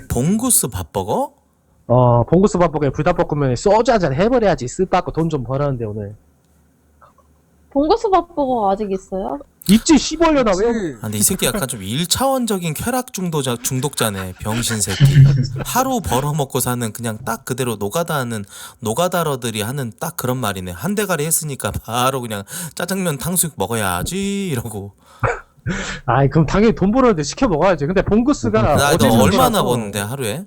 봉구스 밥버거? 봉구스 밥 먹에 불닭볶음면에 소주 한잔 해버려야지. 쓱 받고 돈 좀 벌었는데 오늘. 봉구수밥 보고 아직 있어요? 있지 씨벌려나 왜? 아, 근데 이 새끼 약간 좀 1차원적인 쾌락 중독자네 병신 새끼. 하루 벌어먹고 사는 그냥 딱 그대로 노가다하는 노가다러들이 하는 딱 그런 말이네. 한 대가리 했으니까 바로 그냥 짜장면 탕수육 먹어야지 이러고. 아이 그럼 당연히 돈 벌었는데 시켜 먹어야지. 근데 봉구스가 나 어제 너 얼마나 정도라서 버는데 하루에?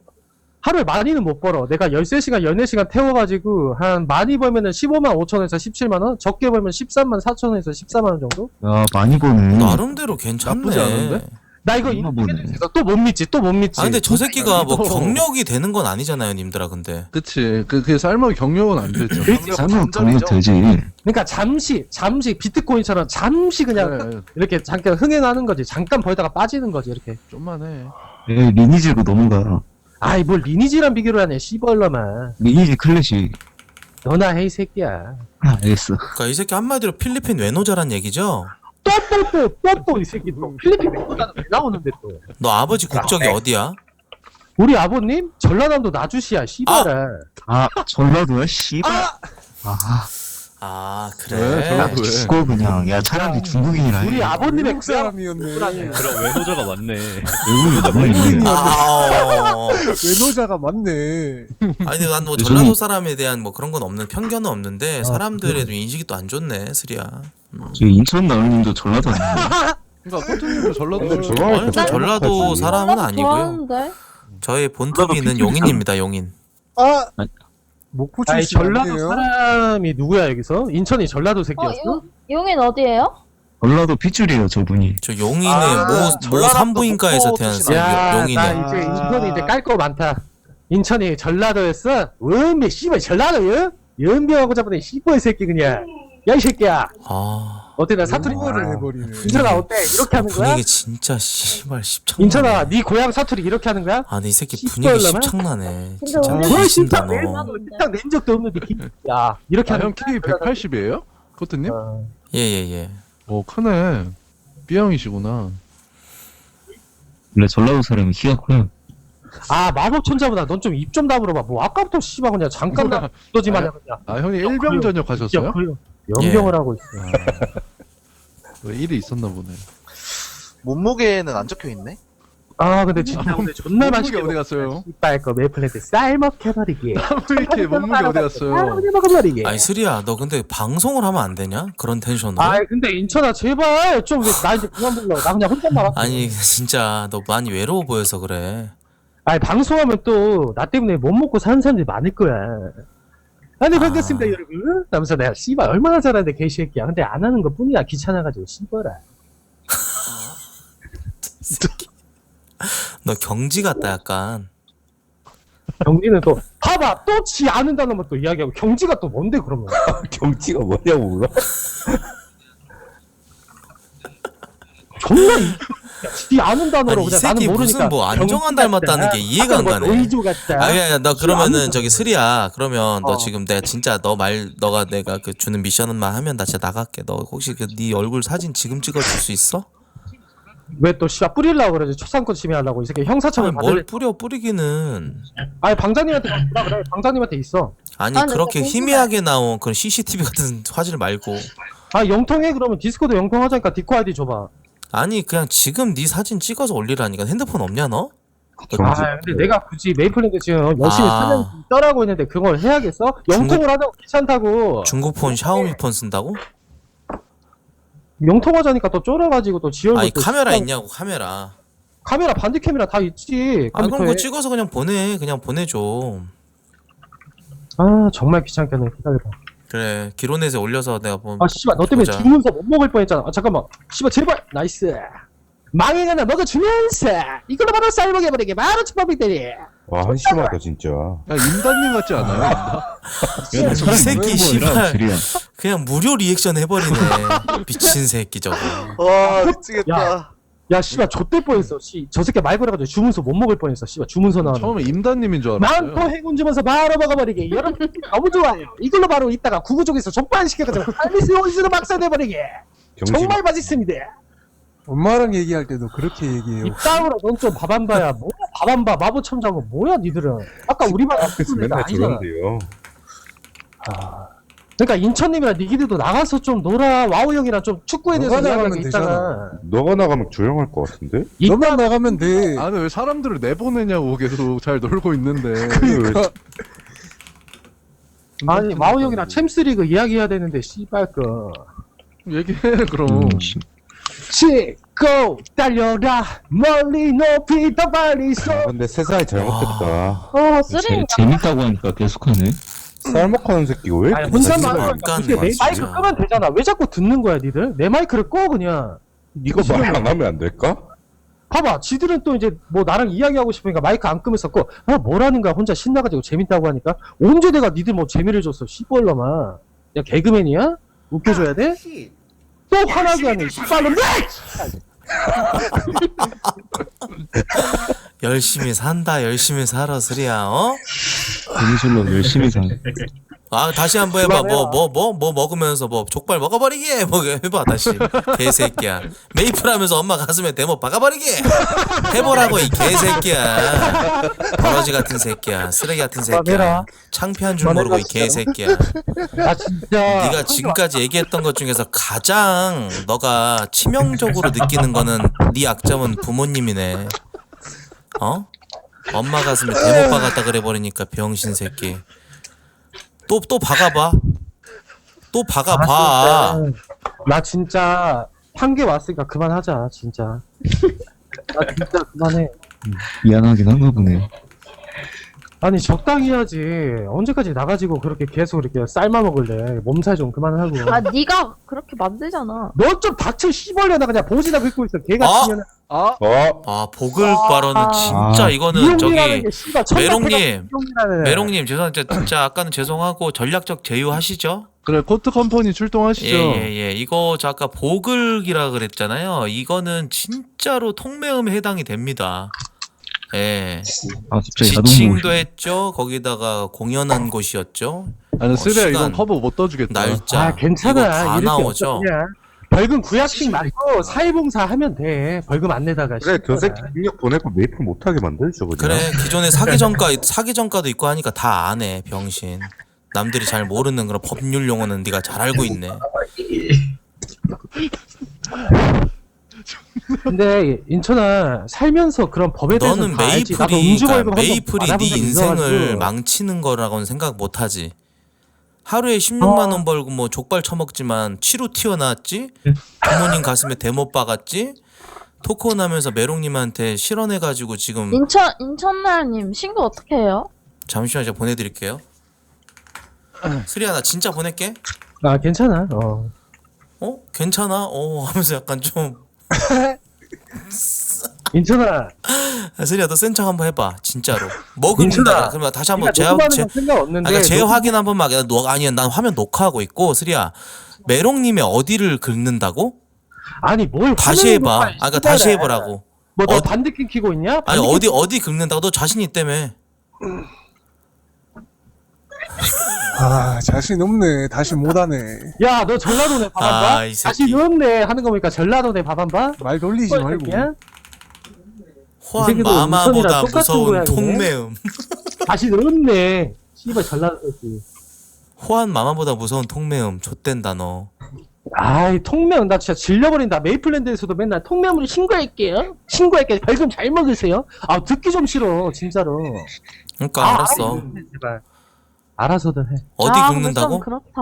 하루에 많이는 못 벌어. 내가 13시간, 14시간 태워가지고, 한 많이 벌면은 15만 5천원에서 17만 원? 적게 벌면 13만 4천원에서 14만 원 정도? 야 많이 버네. 나름대로 괜찮네. 나쁘지 않은데? 나 이거 얼마 버네. 또 못 믿지, 또 못 믿지. 아 근데 저 새끼가 뭐 이거- 경력이 되는 건 아니잖아요, 님들아. 근데 그치. 그게 쌀먹이 경력은 안 되죠. 삶은 경력 되지. 그러니까 잠시 비트코인처럼 잠시 그냥 그래, 이렇게 잠깐 흥행하는 거지. 잠깐 벌다가 빠지는 거지, 이렇게. 좀만 해. 에 리니지로 넘어가. 아이, 뭘 리니지랑 비교를 하냐, 씨벌러마. 리니지 클래식. 너나 해, 이 새끼야. 알겠어. 그러니까 이 새끼 한마디로 필리핀 외노자란 얘기죠. 또, 이 새끼 또. 필리핀 멤버다는 왜 나오는데 또. 너 아버지 국적이 어디야? 우리 아버님? 전라남도 나주시야, 씨발아. 아 전라도야 씨발. 아 왜? 그래. 전라도 왜? 죽어 그냥. 야 차라리 중국인이라 해. 우리 아버님의 한국 사람이었네. 그럼 외노자가 맞네. 외국인 맞네. 아, 외노자가 맞네. 아니 근데 난 뭐 요즘에- 전라도 사람에 대한 뭐 그런 건 없는 편견은 없는데 사람들의 좀 인식이 또 안 좋네, 스리야. 저 인천 나은님도 전라도 아니에요. 그러니까 코트님도 전라도 근데 출신. 아니 저 전라도 사람은 아니고요. 좋아하는데? 저의 본토기는 용인입니다, 용인. 아! 목포 아니, 출신 전라도 아니에요? 사람이 누구야, 여기서? 인천이 전라도 새끼였어? 용인 어디예요? 전라도 핏줄이에요 저분이. 저 용인의 모 전라남도 산부인과에서 목포 태어났어요. 출신 야, 용인에. 나 이제 인천이 이제 깔 거 많다. 인천이 전라도였어? 은비 씨발 전라도요? 연병하고 잡으네 씨발 새끼 그냥. 야 이 새끼야. 아 어때 나 사투리 를 해버리네. 인천아 어때? 이렇게 하는 거야? 분위기 진짜 씨발 십창. 인천아 네 고향 사투리 이렇게 하는 거야? 아니 이 새끼 씨발라나? 분위기 십창나네. 근데 진짜 오늘 뭘 미친다 진짜 내 너. 나도 진짜 낸 적도 없는데 야 이렇게 하는 형 키 180이에요? 코트님? 예예예. 오 크네. B형이시구나. 원래 전라도 사람은 키가 커요. 아 마법 천자보다 넌 좀 입 좀 다물어봐. 뭐 아까부터 씨발 그냥 잠깐 뭐야? 나떠지 마냐 그냥. 아 형이 일병 전역 하셨어요? 연병을 하고 있어. 왜 일이 있었나 보네. 몸무게는 안 적혀 있네. 아 근데 진짜 오늘 존나 몸무게 맛있게 어디 갔어요? 이빨 거 메이플랜드 쌀먹해버리기. 이렇게 몸무게 어디 갔어요? 먹어버리기. 아니 스리야 너 근데 방송을 하면 안 되냐? 그런 텐션으로? 아 근데 인천아 제발 좀 나 이제 그만 불러. 나 그냥 혼잣말 할게. 아니 진짜 너 많이 외로워 보여서 그래. 아니 방송하면 또 나 때문에 못 먹고 사는 사람들이 많을 거야. 아니 반갑습니다 여러분. 하면서 내가 씨발 얼마나 잘하는데 개새끼야. 근데 안 하는 것 뿐이야. 귀찮아가지고 씨발아. 너 경지 같다 약간. 경지는 또 봐봐 또 지 아는 단어만 또 이야기하고 경지가 또 뭔데 그러면. 경지가 뭐냐고 물어? 존나 지 아는 단어로 아니 이 그냥 새끼 나는 모르니까 무슨 뭐 안정환 경지 닮았다는 게 이해가 안 뭐 가네. 노이조 같다. 아니 너 지 그러면은 아는 저기 스리야 그러면 너 어. 지금 내가 진짜 너가 내가 그 주는 미션만 하면 나 진짜 나갈게. 너 혹시 그 네 얼굴 사진 지금 찍어줄 수 있어? 왜 또 씨발 뿌리려고 그러지? 초상권 침해하려고 이 새끼 형사처벌 아니 뭘 받을. 뿌리기는. 아니 방장님한테 받으라 그래. 방장님한테 있어. 아니 아, 그렇게 근데 희미하게 나온 그런 CCTV 같은 화질 말고. 아 영통해 그러면 디스코드 영통하자니까 디코 아이디 줘봐. 아니 그냥 지금 네 사진 찍어서 올리라니까. 핸드폰 없냐 너? 아 근데 내가 굳이 메이플랜드 지금 열심히 아. 사냥 떠라고 있는데 그걸 해야겠어? 영통을 하자고 귀찮다고. 중국폰 샤오미 폰 쓴다고? 영통하자니까 또 쫄아가지고 또 지열고 아니 또 카메라 씨발- 있냐고 카메라. 카메라 반디 카메라 다 있지 아 그럼 컴퓨터에. 그거 찍어서 그냥 그냥 보내줘. 아 정말 귀찮겠네. 기다려봐. 그래 기론에서 올려서 내가 뭐. 아 씨발 너 때문에 보자. 죽으면서 못 먹을 뻔했잖아. 아 잠깐만 씨발 제발 나이스. 망해가나 먹어주면서 이걸로 바로 쌀먹여버리게 바로 축법이 때리. 와 한심하다 진짜. 야 임단님 같지 않아요? 이 새끼 씨발 드리야. 그냥 무료 리액션 해버리네. 미친 새끼 저거. 와 미치겠다. 야 씨발 좆될 뻔했어. 저 새끼 말 걸어가지고 주문서 못 먹을 뻔했어. 씨발 주문서 나와. 처음에 임단님인 줄 알았어요. 난또 해군 주문서 바로 먹어버리게. 여러분 너무 좋아요. 이걸로 바로 이따가 구구족에서 족발 시켜가지고 알미스 오이스로 박살내버리게. 정말 맛있습니다. 엄마랑 얘기할 때도 그렇게 얘기해요. 이따구로 넌 좀 밥안봐야 뭐야 밥안봐 마법 천장은 뭐야 니들은. 아까 우리 반 그래서 맨날 아니잖아. 저런데요. 그러니까 인천님이랑 니기들도 나가서 좀 놀아. 와우 형이랑 좀 축구에 대해서 너가 이야기하는 나가면 게 있잖아. 되잖아. 너가 나가면 조용할 것 같은데? 너만 나가면 돼. 아니 왜 사람들을 내보내냐고 계속 잘 놀고 있는데. 왜 아니 와우 형이랑 챔스리그 이야기해야 되는데 씨발 거. 얘기해 그럼. 치고 달려라 멀리 높이 더 빨리 쏘. 아, 근데 세상이 잘못됐다. 쓰레기. 재밌다고 하니까 계속하네. 쌀먹하는 새끼 왜 이렇게 아니 혼자만 자신감이 하면 약간 이게 내 맞지. 마이크 끄면 되잖아. 왜 자꾸 듣는 거야 니들? 내 마이크를 꺼 그냥. 이거 말 안 하면 안 될까? 봐봐 지들은 또 이제 뭐 나랑 이야기하고 싶으니까 마이크 안 끄면서 꺼. 아 뭐라는 거야 혼자 신나가지고 재밌다고 하니까. 언제 내가 니들 뭐 재미를 줬어 씨발놈아. 야 개그맨이야? 웃겨줘야 돼? 또 화나게 하네 씨발놈. 열심히 산다 열심히 살아 스리야 어? 재미술로 열심히 사. 아 다시 한번 해봐. 그만해라. 뭐 먹으면서 뭐 족발 먹어버리게 뭐 해봐 다시. 개새끼야. 메이플 하면서 엄마 가슴에 대못 박아버리게 해보라고 이 개새끼야. 버러지 같은 새끼야. 쓰레기 같은 새끼야. 그만해라. 창피한 줄 모르고 이 개새끼야. 아 진짜. 네가 지금까지 얘기했던 것 중에서 가장 너가 치명적으로 느끼는 거는 네 약점은 부모님이네. 어? 엄마 가슴에 대못 박았다 그래버리니까 병신 새끼. 또 박아봐. 또 박아봐. 나 진짜 판계 왔으니까 그만하자 진짜. 나 진짜 그만해. 미안하긴 한가 보네. 아니 적당히 해야지. 언제까지 나가지고 그렇게 계속 이렇게 삶아 먹을래. 몸살 좀 그만하고. 아, 네가 그렇게 만들잖아. 너 좀 닥쳐 씨벌려나 그냥 보지나 긁고 있어. 개같은 년아. 아 보글 발언은 진짜 이거는 저기 메롱님 죄송한데 진짜 아까는 죄송하고 전략적 제휴하시죠? 그래 코트 컴퍼니 출동하시죠. 예예예 이거 저 아까 보글이라 그랬잖아요. 이거는 진짜로 통매음에 해당이 됩니다. 예. 아 갑자기 지칭도 했죠. 거기다가 공연한 곳이었죠. 아니 쓰레야 이건 시간, 커버 못 떠주겠다. 날짜 아 괜찮아. 이거 다 이렇게 나오죠. 없었냐. 벌금 구약식 말고 사회봉사 하면 돼. 벌금 안 내다가. 그래 저 씨발아. 새끼 능력 보내고 메이플 못하게 만들죠 그냥. 그래 기존에 사기 전과도 있고 하니까 다 아네 병신. 남들이 잘 모르는 그런 법률 용어는 네가 잘 알고 있네. 근데 인천아 살면서 그런 법에 대해서 너는 다 알지. 나도 메이플이 음주 벌금 메이플이 한번 네 받아본 적 인생을 있어가지고. 망치는 거라고는 생각 못하지. 하루에 16만 원 벌고 뭐 족발 처먹지만 치루 튀어나왔지. 부모님 가슴에 대못 박았지. 토크온 하면서 메롱님한테 실언해가지고 지금 인천날님 신고 어떻게 해요? 잠시만 제가 보내드릴게요. 스리야 나 진짜 보낼게. 아 괜찮아. 어? 괜찮아? 하면서 약간 좀 인천아. 스리야 너 센 척 한번 해봐 진짜로. 먹은다. 인천아. 그러면 다시 한번 네가 녹음하는 건 생각 없는데. 그러니까 재확인 한 번만. 아니야 난 화면 녹화하고 있고 스리야 메롱님의 어디를 긁는다고? 아니 뭘 다시 화면을 해봐. 녹화, 그러니까 다시 해보라고. 뭐 너 반대킨 키고 있냐? 아니 반대킨 어디 긁는다고? 너 자신 있다며. 아 자신 없네. 다시 못하네. 야, 너 전라도네 밥 한 봐? 아, 이 새끼. 다시 없네 하는 거 보니까 전라도네 밥 한 봐? 말 돌리지 말고. 호환 새끼도 마마보다 인천이랑 똑같은 무서운 고양이네. 통매음. 다시 없네. 씨발 전라도 새끼. 호환 마마보다 무서운 통매음. 좆된다 너. 아이 통매운 나 진짜 질려버린다. 메이플랜드에서도 맨날 통매운을 신고할게요. 신고할게요. 벌금 잘 먹으세요. 아 듣기 좀 싫어 진짜로. 그러니까 알았어. 제발. 알아서들 해. 어디 근데 긁는다고? 좀 그렇다.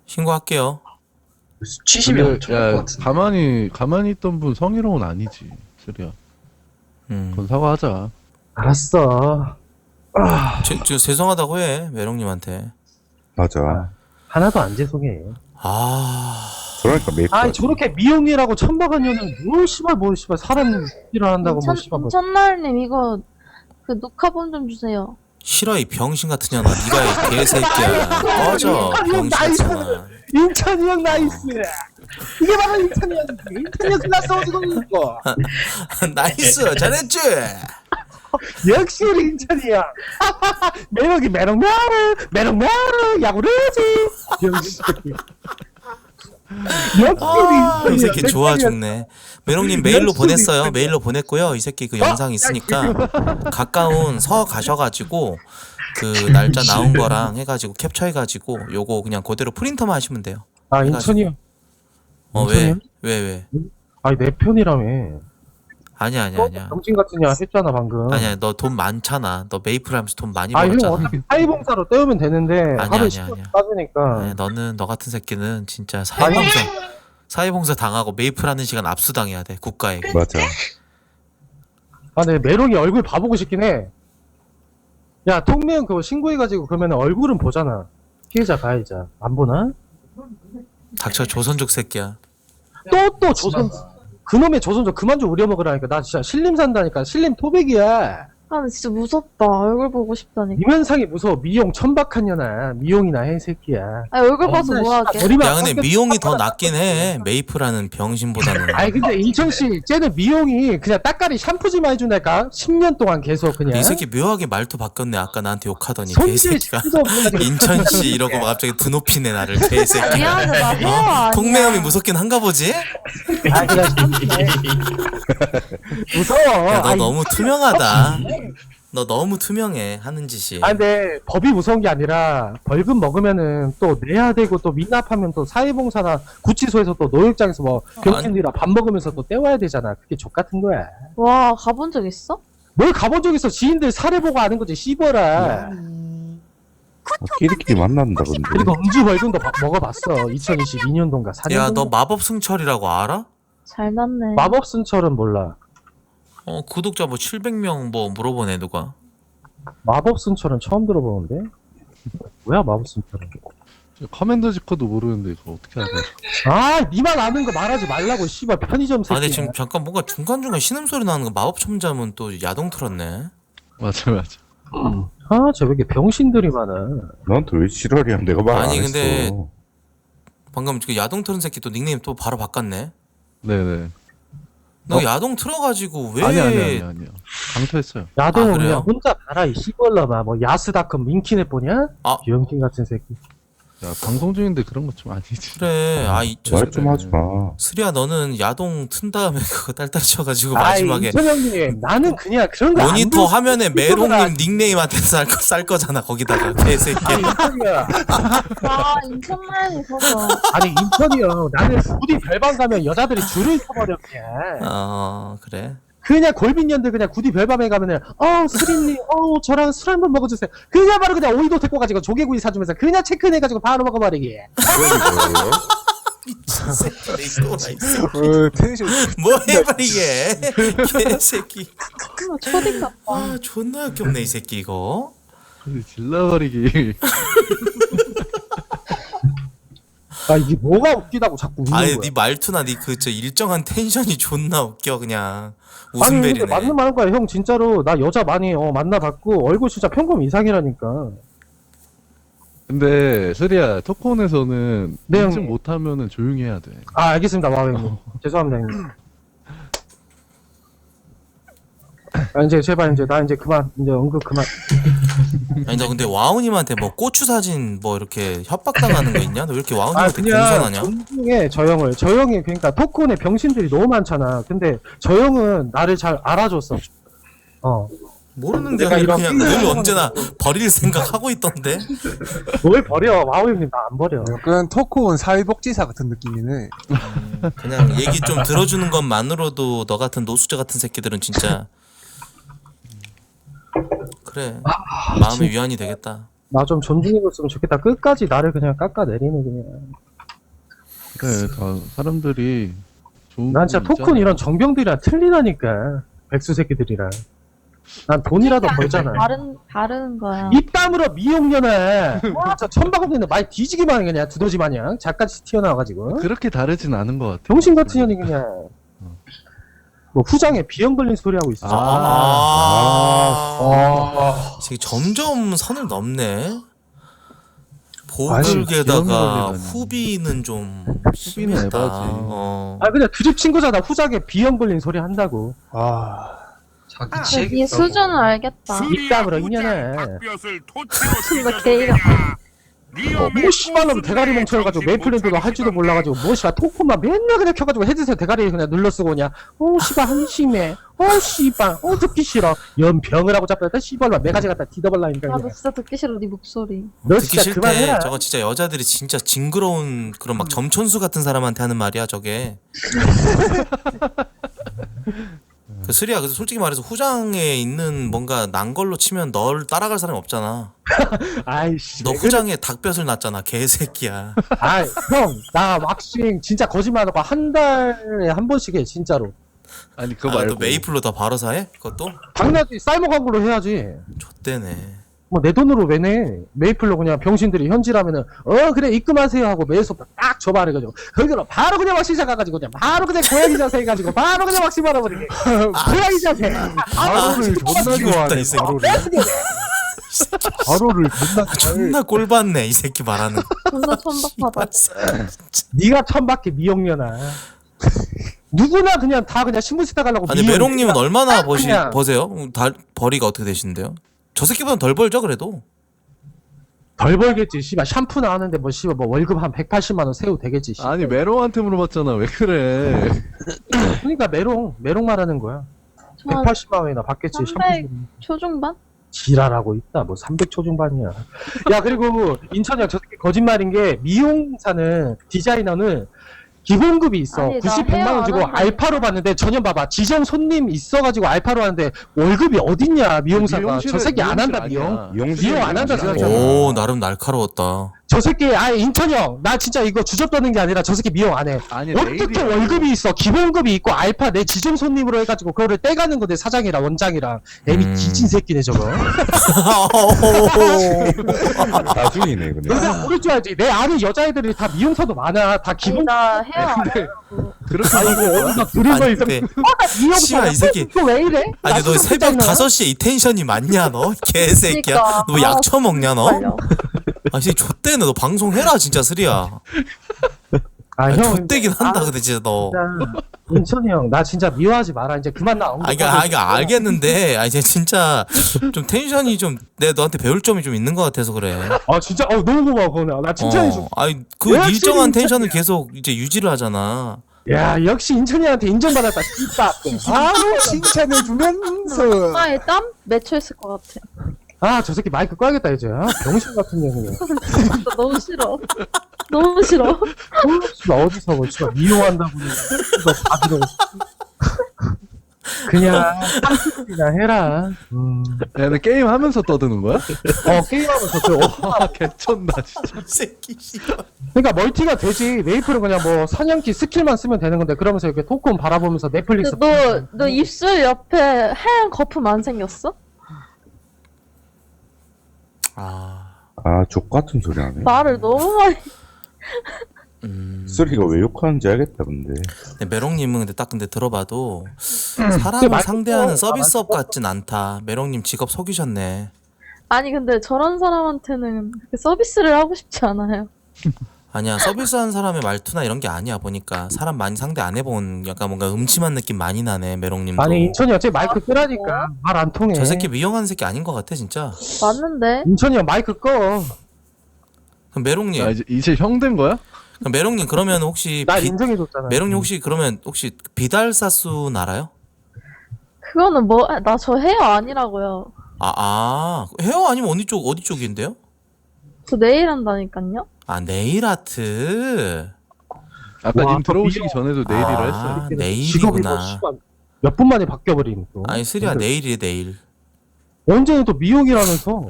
신고할게요. 치시면 좋을 것 야 같은데. 가만히 있던 분 성희롱은 아니지 쓰레야. 그건 사과하자. 알았어. 저 죄송하다고 해 메롱님한테. 맞아. 하나도 안 죄송해. 그러니까 메이플. 아이 저렇게 미용이라고 천박한 년은 뭘 씨발 사람 일어난다고 뭐 씨발 뭐. 인천날님 이거 그 녹화본 좀 주세요. 싫어 이 병신 같은 년아. 네가 이 개새끼야. 꺼져 병신 같은 년아. 인천이 형 나이스. 이게 바로 인천이 형이지. 인천이 형 클라스 어디고 있고. 나이스 잘했지. 역시 우리 인천이 형. 매력이 메롱메롱 야구르지. 역시 이 새끼 좋아 죽네. 메롱님 메일로 보냈어요. 메일로 보냈고요. 이 새끼 그 영상 있으니까 가까운 서 가셔가지고 그 날짜 나온 거랑 해가지고 캡처해가지고 요거 그냥 그대로 프린터만 하시면 돼요. 아 인천이 형. 왜? 아니 내 편이라며. 아니야. 정신 같은 년 했잖아 방금. 아니야 너 돈 많잖아. 너 메이플 하면서 돈 많이 아 형 벌었잖아. 어차피 사회봉사로 때우면 되는데 하루에 10분 빠지니까. 아니, 너 같은 새끼는 진짜 사회봉사 당하고 메이플 하는 시간 압수당해야 돼 국가에. 맞아. 아, 내 메롱이 얼굴 봐보고 싶긴 해. 야, 통매형 그거 신고해가지고 그러면 얼굴은 보잖아. 피해자, 가해자. 안 보나? 닥쳐 조선족 새끼야. 또 조선, 그놈의 조선족 그만 좀 우려먹으라니까. 나 진짜 신림 산다니까. 신림 토백이야. 아, 근데 진짜 무섭다. 얼굴 보고 싶다니까. 이면상이 무서워. 미용 천박한 년아. 미용이나 해, 새끼야. 아, 얼굴 봐서 뭐하게. 야 근데 미용이 더 낫긴 해. 메이플하는 병신보다는. 아니 근데 인천씨 쟤는 미용이 그냥 따까리 샴푸지만 해준다니까 10년 동안 계속 그냥. 이 새끼 묘하게 말투 바뀌었네. 아까 나한테 욕하더니 손질 개새끼가. 시도 없는 인천씨 이러고 막 갑자기 드높이네 나를 개새끼. 미안해, 나 헤어 아니야. 통매음이 무섭긴 한가 보지? 아 그냥 무서워. 야, 너 아이, 너무 투명하다. 너 너무 투명해 하는 짓이. 아 근데 법이 무서운 게 아니라 벌금 먹으면은 또 내야 되고 또 미납하면 또 사회봉사나 구치소에서 또 노역장에서 뭐 병신들이랑 밥 먹으면서 또 떼와야 되잖아. 그게 족같은 거야. 와, 가본 적 있어? 뭘 가본 적 있어. 지인들 사례 보고 아는 거지 씨발아. 끼리끼리 만난다 근데. 그리고 음주 벌금도 먹어봤어. 2022년도인가 4년도인가. 야 너 마법 승철이라고 알아? 잘 났네. 마법 순철은 몰라. 구독자 뭐 700명 뭐 물어보네 누가. 마법 순철은 처음 들어보는데? 뭐야 마법 순철은? 커맨더 지커도 모르는데 이거 어떻게 알아? 아, 니만 아는 거 말하지 말라고 씨발 편의점 새끼. 아 근데 지금 잠깐 뭔가 중간중간 신음소리 나는 거 마법 첨자문 또 야동 틀었네. 맞아. 아, 저 왜 이렇게 병신들이 많아. 너한테 왜 지랄이야? 내가 말 안 아니, 했어. 근데 방금 그 야동 틀은 새끼 또 닉네임 또 바로 바꿨네. 네네. 너 야동 틀어가지고 왜? 아니요. 강퇴했어요. 야동은 아, 그래요? 그냥 혼자 봐라 이 씨발라마. 뭐 야스닷컴 민키네 보냐? 아. 병신 같은 새끼. 야 방송 중인데 그런 거 좀 아니지. 그래. 말 좀 하지 마. 스리야 너는 야동 튼 다음에 그거 딸딸 쳐가지고 아이, 마지막에 인천 형님, 나는 그냥 그런 거안 모니터 화면에 이거구나. 메롱님 닉네임한테 쌀 거잖아 거기다가 개새끼. 인천이야. 아, 인천만 있어서. 아니 인천이요. 나는 부디 별방 가면 여자들이 줄을 서버려 그냥. 그래. 그냥 골빈년들 그냥 구디 별밤에 가면은 수린님 저랑 술 한 번 먹어주세요. 그냥 바로 그냥 오이도 데리고 가지고 조개구이 사주면서 그냥 체크해가지고 바로 먹어버리기. 미친 새끼 또 텐션. 뭐 해버리게 개새끼. 초딩 같다. 아 존나 역겹네 이 새끼 이거. 질러버리기. 아 이게 뭐가 웃기다고 자꾸 웃는 아니 거야. 네 말투나 네 그 저 일정한 텐션이 존나 웃겨 그냥. 아니 근데 웃음벨이네. 맞는 말인 거야 형. 진짜로 나 여자 많이 만나봤고 얼굴 진짜 평범 이상이라니까. 근데 스리야 토크온에서는 네, 인증 형님. 못하면은 조용히 해야 돼. 아 알겠습니다 와우 형님. 죄송합니다 형님. 아 이제 제발 이제 나 이제 그만 이제 언급 그만. 아니 너 근데 와우님한테 뭐 고추 사진 뭐 이렇게 협박당하는 거 있냐? 너 왜 이렇게 아 와우님한테 그냥 공손하냐? 존중해 저 형을. 저 형이 그러니까 토크온에 병신들이 너무 많잖아. 근데 저 형은 나를 잘 알아줬어. 모르는데 내가 그냥, 이런 늘 삐져나가는 언제나 버릴 생각 하고 있던데. 뭘 버려. 와우 형님 나 안 버려. 약간 토크온 사회복지사 같은 느낌이네. 그냥 얘기 좀 들어주는 것만으로도 너 같은 노숙자 같은 새끼들은 진짜 그래 마음의 위안이 되겠다. 나 좀 존중해줬으면 좋겠다. 끝까지 나를 그냥 깎아내리는 그냥. 그래 다 사람들이 좋은. 난 진짜 거 토큰 있잖아. 이런 정병들이랑 틀리다니까. 백수 새끼들이랑. 난 돈이라도 벌잖아. 다른 거야. 입 다물어 미용년아. 와, 저 천박없는 많이 뒤지기만 해 그냥 두더지 마냥. 작같이 튀어나와가지고. 그렇게 다르진 않은 것 같아. 병신 같은 년이 그냥. 뭐 후장에 비형 걸린 소리 하고 있어. 지금 점점 선을 넘네. 아니, 보글게다가 비형이 후비는 좀 후비는 심했다. 에바지. 그냥 드립 친구잖아. 후장에 비형 걸린 소리 한다고. 자기 이 수준은 알겠다. 입 다물어 이년아. 닭뼈를 토치로 뭐 개이가. 뭐 씨발놈 대가리 멍청해가지고 메이플랜드도 할지도 몰라가지고 뭐 씨발 토크만 맨날 그냥 켜가지고 헤드셋 대가리 그냥 눌러쓰고 그냥 씨발 한심해 씨발 듣기 싫어 연병을 하고 잡혔다 씨발놈 매가지 갖다 뒤덮을라니까 나도 그냥. 진짜 듣기 싫어 네 목소리. 너 듣기 진짜 싫대. 그만해라. 저거 진짜 여자들이 진짜 징그러운 그런 막 점천수 같은 사람한테 하는 말이야 저게. 그 스리야, 그래서 솔직히 말해서 후장에 있는 뭔가 난 걸로 치면 널 따라갈 사람이 없잖아. 아이씨 너 후장에 닭뼈를 놨잖아, 개새끼야. 아이 형나 왁싱 진짜 거짓말하고 한 달에 한 번씩 해 진짜로. 아니 그거 아, 말고. 너 메이플로 다 바로 사해? 그것도? 당연하지 쌀모 광고로 해야지. 좆대네. 뭐 내 돈으로 왜 내? 메이플로 그냥 병신들이 현질하면은 그래 입금하세요 하고 메일소 딱 줘버려가지고 거기로 바로 그냥 왁싱 시작해가지고 그냥 바로 그냥 고양이 자세 해가지고 바로 그냥 왁싱 받아버리게. 고양이 자세. 바로를 존나 좋아하네. 이 새끼. 바로를 존나 존나 꼴받네, 이 새끼 말하는. 존나 천박하다. 네가 천밖에 미용년아. 누구나 그냥 다 그냥 신문시대 가려고. 아니, 메롱님은 얼마나 그냥. 버세요? 벌이가 어떻게 되신데요? 저 새끼보단 덜 벌죠, 그래도? 덜 벌겠지. 씨발 샴푸 나왔는데 뭐 씨발 뭐 월급 한 180만 원 세우 되겠지. 씨발. 아니 메롱한테 물어봤잖아. 왜 그래? 그러니까 메롱 말하는 거야. 180만 원이나 받겠지. 300 샴푸. 초중반? 지랄하고 있다. 뭐 300 초중반이야. 야 그리고 인천이야 저 새끼 거짓말인 게 미용사는 디자이너는 기본급이 있어. 아니, 나 90, 헤어 100만 원 주고 안 한다. 알파로 받는데 전혀 봐봐. 지정 손님 있어가지고 알파로 하는데 월급이 어딨냐 미용사가. 저 새끼 안 한다 미용. 미용실 미용 안 한다 저 아니야. 새끼. 오, 나름 날카로웠다. 저 새끼 아예 인턴이 형 나 진짜 이거 주접 떠는 게 아니라 저 새끼 미용 안해. 아니 어떻게 내일이야. 월급이 있어? 기본급이 있고 알파 내 지점 손님으로 해가지고 그거를 떼가는 건데 사장이랑 원장이랑 애미 뒤진 새끼네 저거. 나중이네 근데. 내가 모를 줄 알지. 내 아는 여자애들이 다 미용사도 많아. 다 기본. 나 헤어 안 근데 하고. 그렇게 아니 이거 어디서 들은 거 아니, 있어? 근데 미용사. 씨발, 이 새끼. 왜 이래? 아니 너 새벽 5시에 이 텐션이 맞냐 너? 개새끼야. 그러니까. 너 약 처먹냐 너? 빨려. 아 진짜 좆대네. 너 방송해라 진짜 스리야. 아 아, 형. 좆대긴 한다 근데 진짜 너. 진짜 인천이 형 나 진짜 미워하지 마라. 이제 그만 나. 아 이거 알겠는데 아 이제 진짜 좀 텐션이 좀 내가 너한테 배울 점이 좀 있는 것 같아서 그래. 아 진짜 너무 고마워 그거는. 나 칭찬해 줘. 아니 그 역시 일정한 인천이야. 텐션을 계속 이제 유지를 하잖아. 야 역시 인천이한테 인정받았다. 진짜. 바로 칭찬해주면서 아에 땀 맺혀있을 것 같아. 아 저 새끼 마이크 꺼야겠다 이제. 아, 병신 같은 년이네. 진짜 너무 싫어. 너무 싫어. 씨발 어디서 뭐 씨발 미용한다고 이거 받으러 그냥 한숨이나 해라. 야, 근데 게임 하면서 떠드는 거야? 게임하면서 그 와 개쩐다 진짜. 이 새끼 씨발. 그러니까 멀티가 되지. 메이플은 그냥 뭐 사냥기 스킬만 쓰면 되는 건데 그러면서 이렇게 토큰 바라보면서 넷플릭스. 너 입술 옆에 하얀 거품 안 생겼어? 아, 족같은 소리 하네. 말을 너무 많이. 쓰리가 왜 욕하는지 알겠다, 근데. 근데 메롱님은 근데 딱 근데 들어봐도 근데 사람을 말고 상대하는 또 서비스업 같진 않다. 메롱님 직업 속이셨네. 아니 근데 저런 사람한테는 그렇게 서비스를 하고 싶지 않아요. 아니야 서비스하는 사람의 말투나 이런 게 아니야. 보니까 사람 많이 상대 안 해본 약간 뭔가 음침한 느낌 많이 나네. 메롱님도. 아니 인천이 어차피 마이크 끄라니까 말 안 통해. 저 새끼 미용하는 새끼 아닌 것 같아 진짜. 맞는데. 인천이 형 마이크 꺼. 그럼 메롱님. 야, 이제 형 된 거야? 그럼 메롱님 그러면 혹시 나 인정해줬잖아. 메롱님 혹시 그러면 혹시 비달사수 알아요? 그거는 뭐 나 저 헤어 아니라고요. 헤어 아니면 어디 쪽인데요? 저 내일 한다니까요. 아 네일 아트. 아까 와, 님 들어오시기 미용. 전에도 내일이라 했어. 아, 직업이 뭐 네일이구나. 씨발 몇 분 만에 바뀌어버리는 또. 아니 스리야 네일이래 네일. 언제는 또 미용이라면서.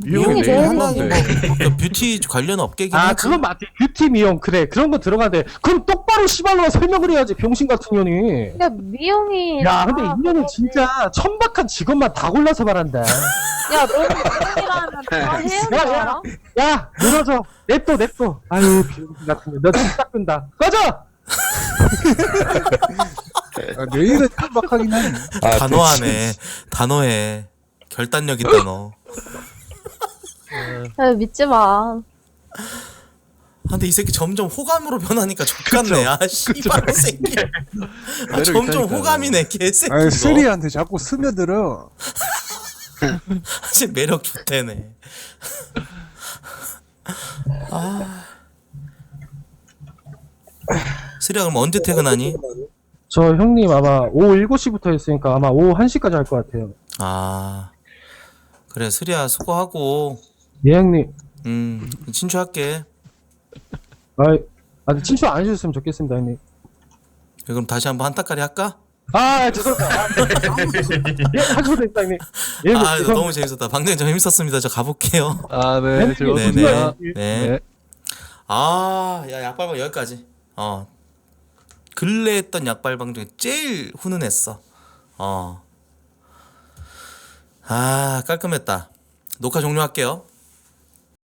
미용이 내일 하나는 하는데. 뭐 뷰티 관련 업계긴 아 하지. 그건 맞지. 뷰티 미용 그래 그런 거 들어가는데 그럼 똑바로 씨발로 설명을 해야지 병신 같은 년이. 그러니까 미용이. 야 근데 이 년은 진짜 천박한 직업만 다 골라서 말한다. 야 너는 미용이라면 다 헤어잖아. 야 늘어져. 냅둬. 아유 병신 같은 년. 너 진짜 끈다. 꺼져. 내일은 깜박하긴 하네. 단호하네. 단호해. 결단력 있다 너. 야, 믿지 마. 근데 이 새끼 점점 호감으로 변하니까 족같네. 아 씨발 새끼. 매력 점점 있다니까요. 호감이네 개새끼. 아니 너. 쓰리한테 자꾸 스며들어. 사실 매력 좋대네. 스리야 그럼 언제 퇴근하니? 저 형님 아마 오후 7시부터 했으니까 아마 오후 1시까지 할 것 같아요. 그래 스리야 수고하고. 예 형님. 친추할게. 친추 안 해주셨으면 좋겠습니다 형님. 그럼 다시 한번 한타까리 할까? 죄송합니다. 예 하겠습니다 형님. 예 죄송합니다. 너무 재밌었다. 방금 재밌었습니다. 저 가볼게요. 네, 즐거웠습니다. 네. 야 약발방 여기까지. 근래 했던 약발방 중에 제일 훈훈했어. 깔끔했다. 녹화 종료할게요.